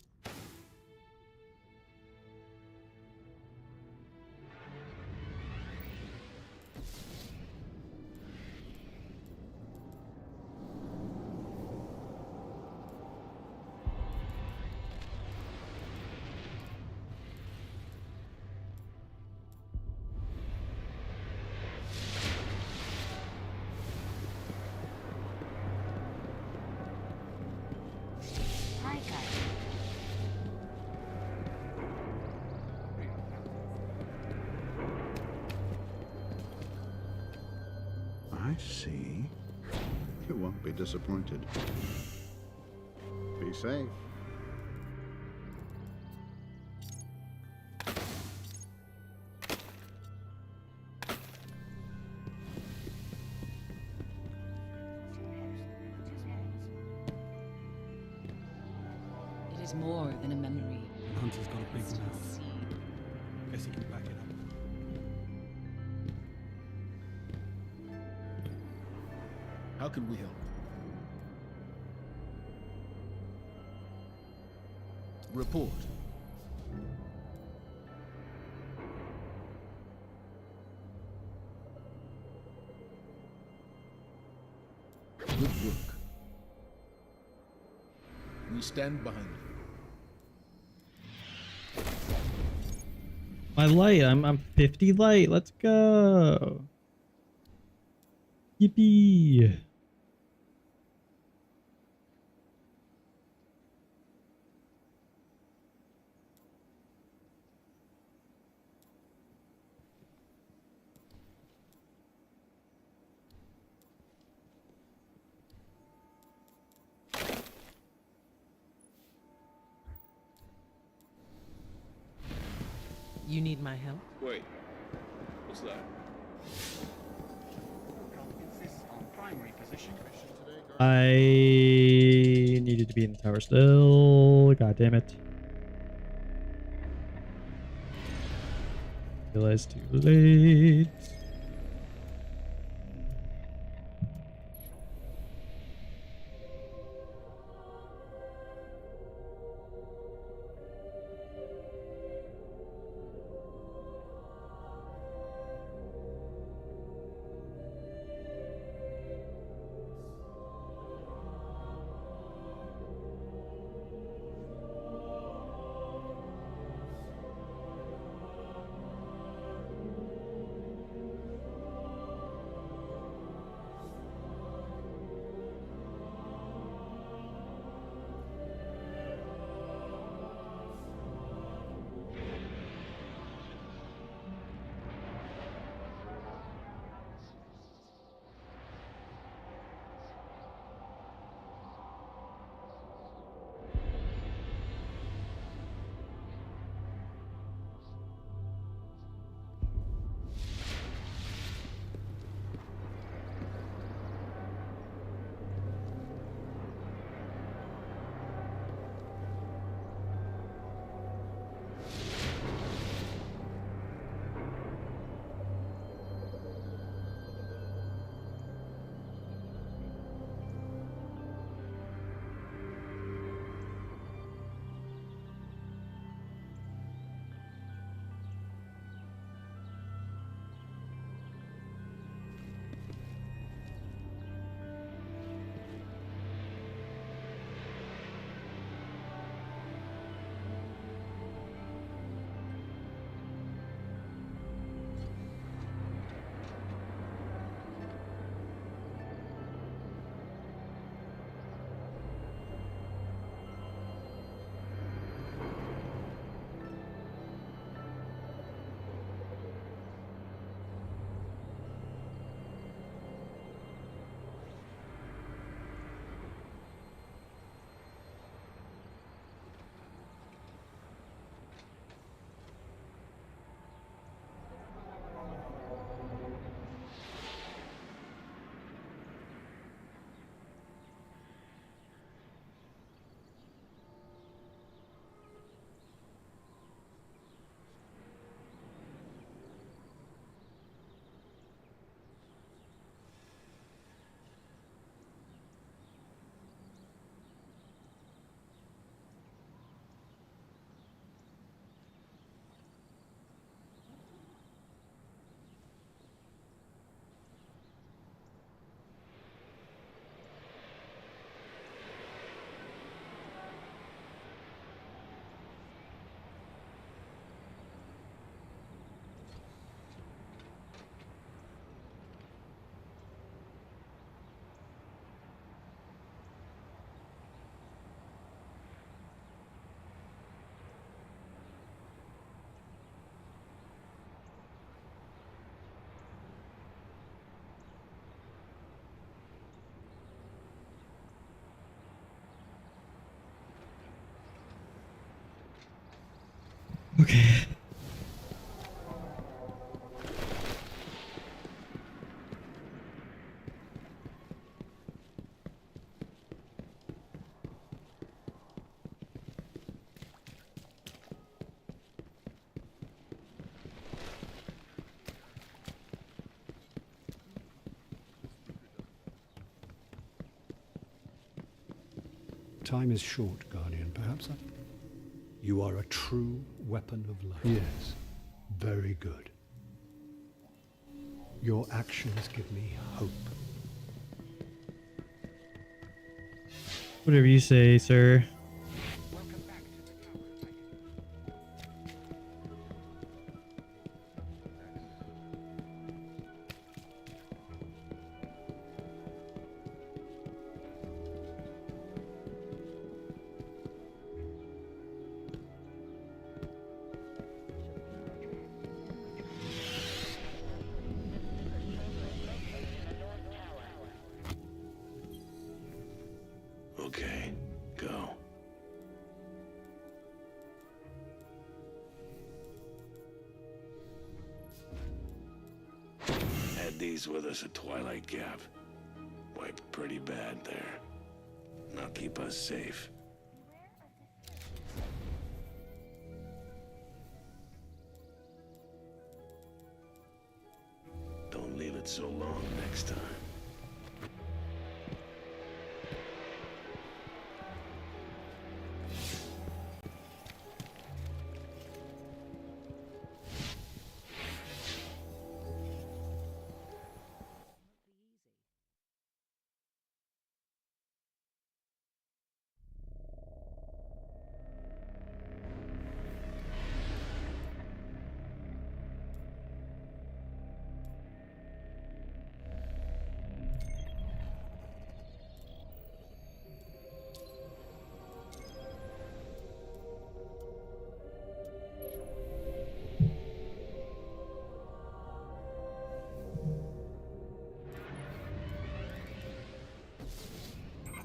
Hi, guys. I see. You won't be disappointed. Be safe. It is more than a memory. And Hunter's got a big It's a mouth. seed. Guess he can back it up. How can we help? Report. Good work. We stand behind you. My light, I'm 50 light. Let's go. Yippee. You need my help? Wait. What's that? Insists on primary position. I needed to be in the tower still. God damn it. Realized too late. Okay. Time is short, Guardian. Perhaps you are a true weapon of light. Yes. Very good. Your actions give me hope. Whatever you say, sir. Okay, go. Had these with us at Twilight Gap. Wiped pretty bad there. Now keep us safe. Don't leave it so long next time.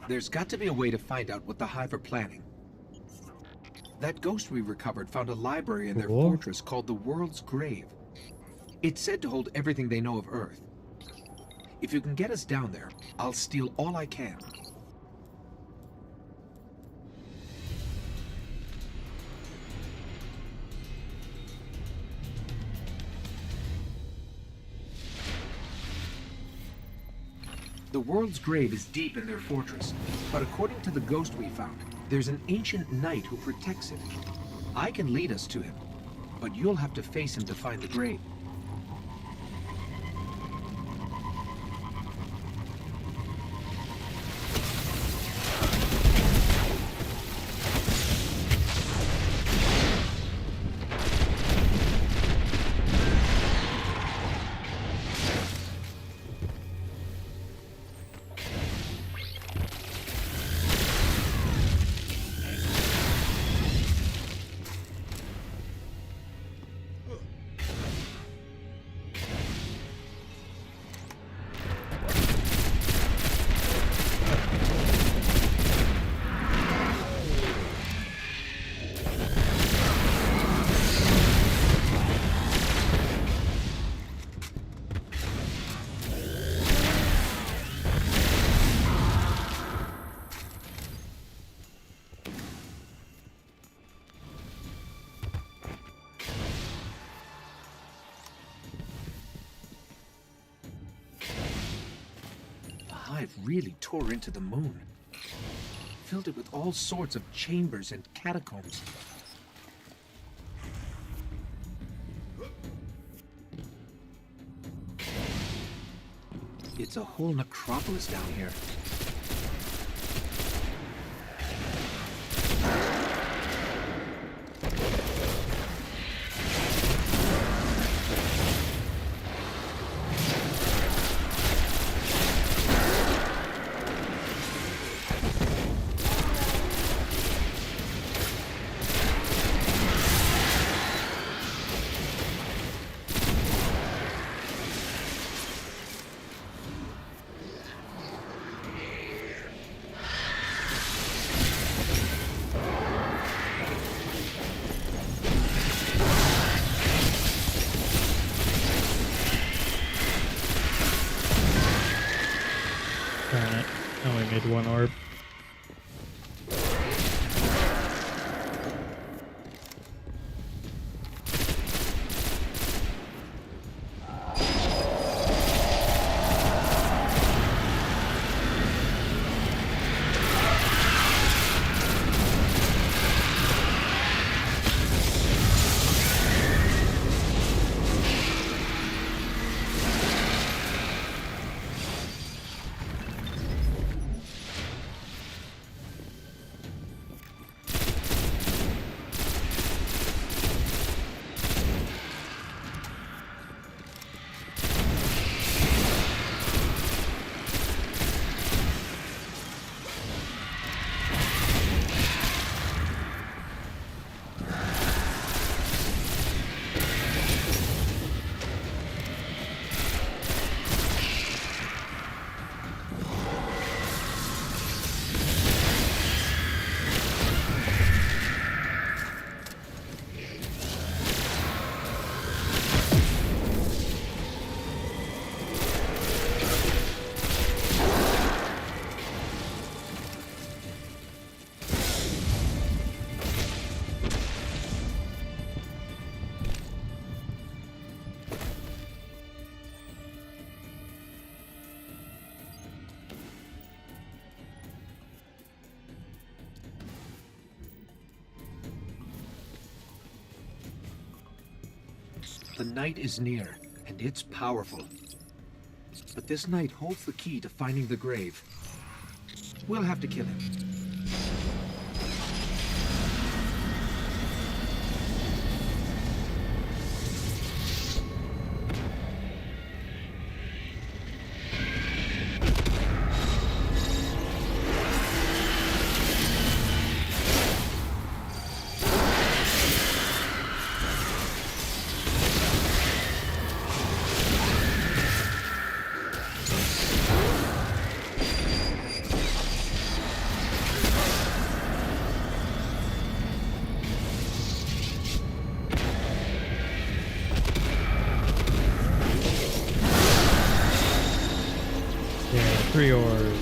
There's got to be a way to find out what the Hive are planning. That ghost we recovered found a library in their Cool. fortress called the World's Grave. It's said to hold everything they know of Earth. If you can get us down there, I'll steal all I can. The World's Grave is deep in their fortress, but according to the ghost we found, there's an ancient knight who protects it. I can lead us to him, but you'll have to face him to find the grave. Hive really tore into the moon. Filled it with all sorts of chambers and catacombs. It's a whole necropolis down here. Darn it. I only made one orb. The night is near, and it's powerful. But this knight holds the key to finding the grave. We'll have to kill him. Yeah, 3 orbs.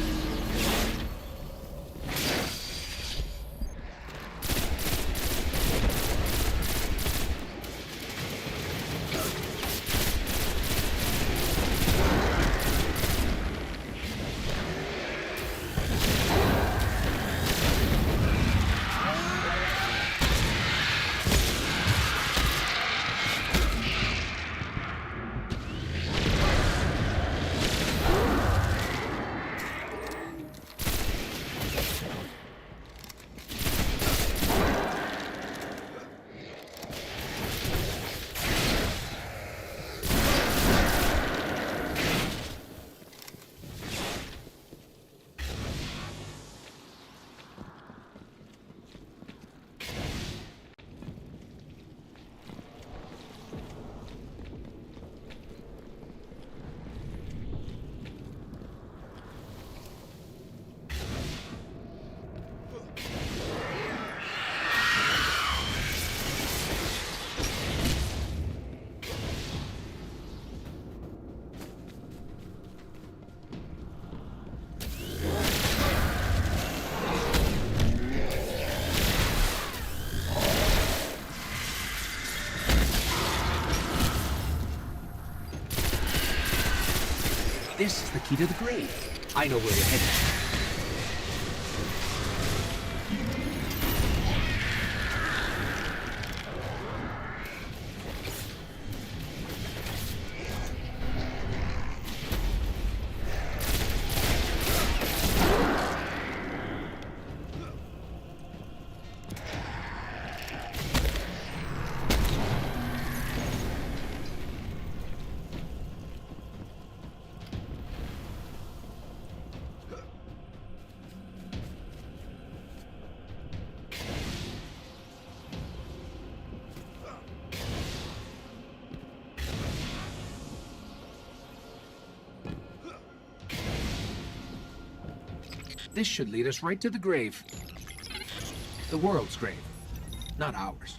This is the key to the grave. I know where we're headed. This should lead us right to the grave. The world's grave, not ours.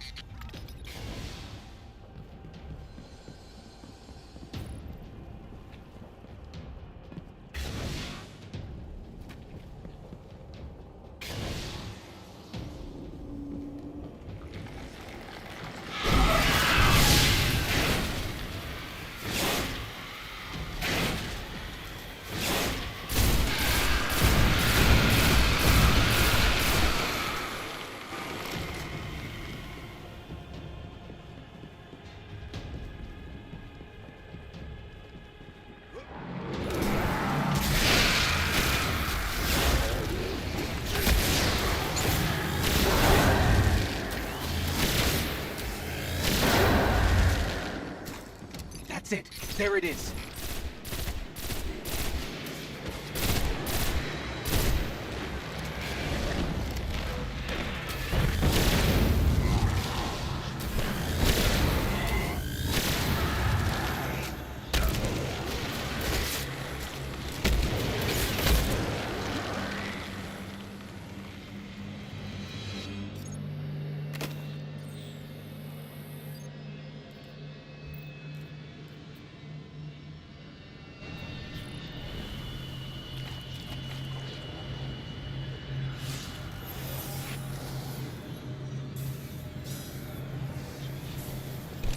There it is.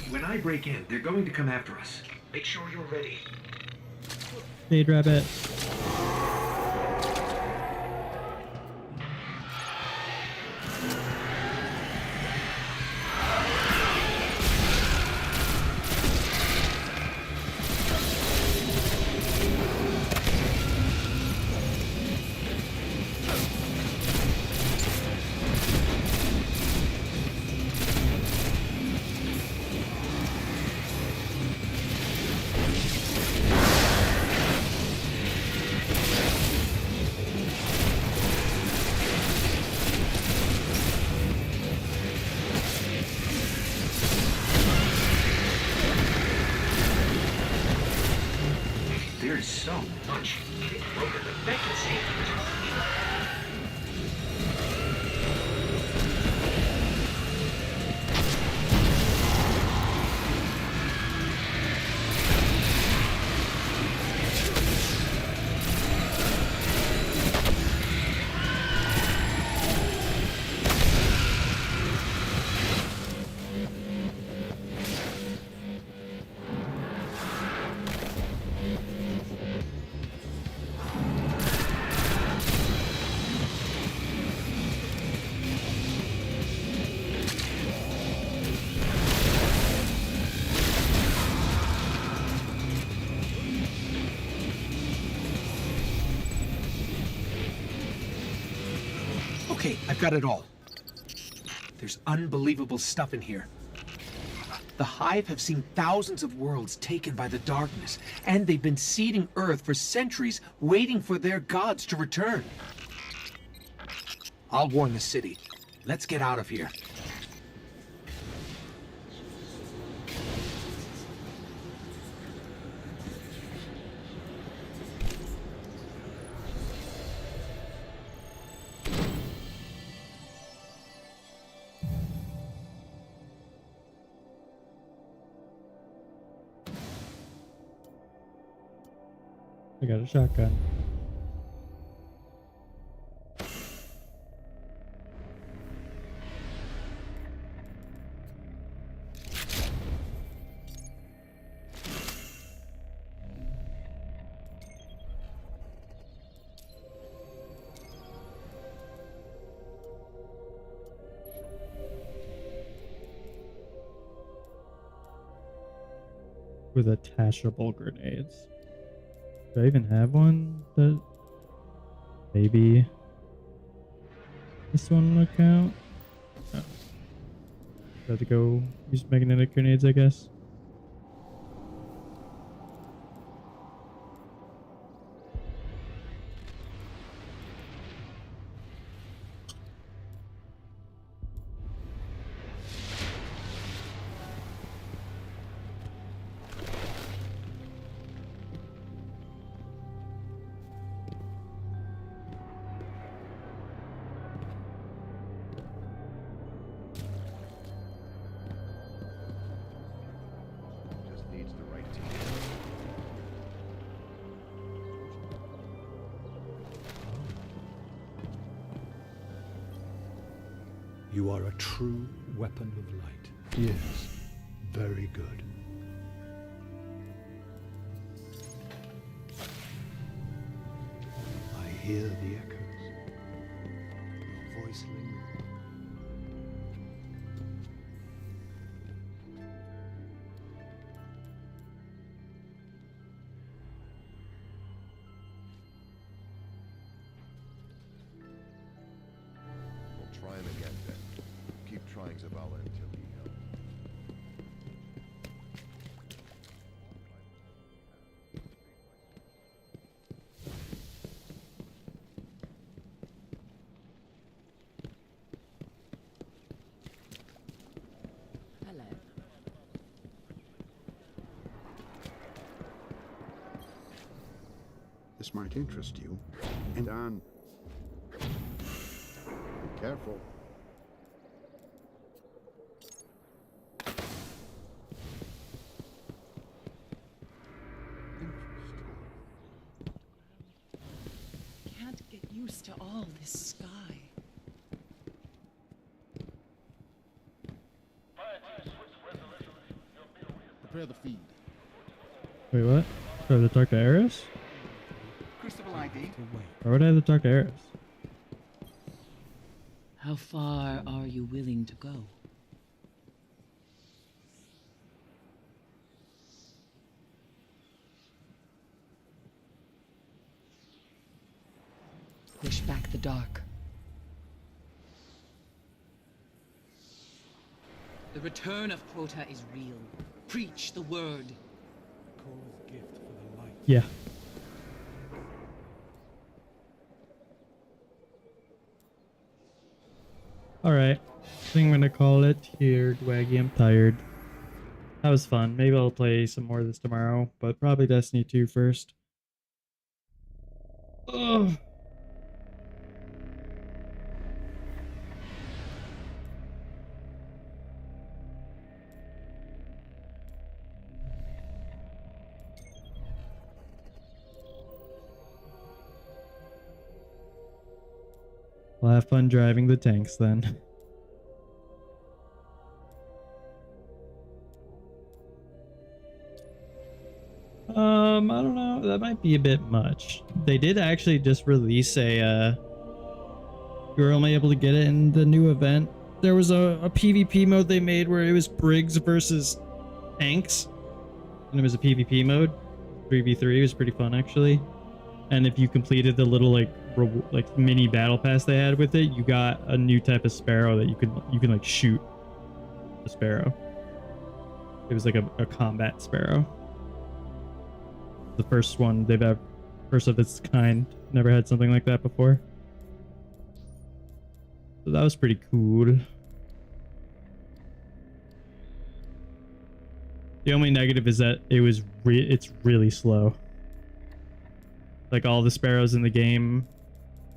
When I break in, they're going to come after us. Make sure you're ready. Jade Rabbit. There's so much. They've broken the vacancy. Okay, I've got it all. There's unbelievable stuff in here. The Hive have seen thousands of worlds taken by the darkness, and they've been seeding Earth for centuries, waiting for their gods to return. I'll warn the city. Let's get out of here. I got a shotgun. With attachable grenades. Do I even have one that maybe this one would count? Oh. Got to go use magnetic grenades, I guess. You are a true weapon of light. Yes, very good. I hear the echoes. Your voice lingers. We'll try him again then. Keep trying Zavala until he helps. This might interest you. And on. Be careful. Can't get used to all this sky. Prepare the feed. Wait, what? Do I have to talk to Eris? Crucible ID. Or would I have to talk to Eris? How far are you willing to go? Push back the dark. The return of Crota is real. Preach the word. Korra's gift for the light. Yeah. Alright. I think I'm gonna call it here, Dwaggy. I'm tired. That was fun. Maybe I'll play some more of this tomorrow, but probably Destiny 2 first. Ugh. We'll have fun driving the tanks then. I don't know. That might be a bit much. They did actually just release a, you were only able to get it in the new event. There was a PvP mode they made where it was Briggs versus tanks. And it was a PvP mode. 3v3. It was pretty fun actually. And if you completed the little like mini battle pass they had with it, you got a new type of sparrow that you can like shoot a sparrow. It was like a combat sparrow. The first one they've ever, first of its kind. Never had something like that before. So that was pretty cool. The only negative is that it's really slow. Like all the sparrows in the game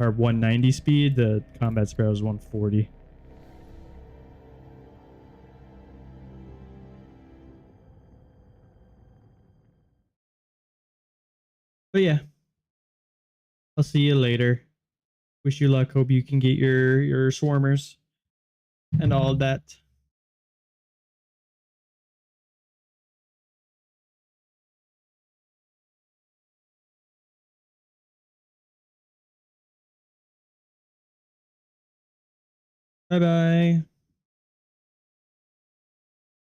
are 190 speed, the combat sparrow is 140. But yeah, I'll see you later. Wish you luck. Hope you can get your swarmers and all of that. Bye bye.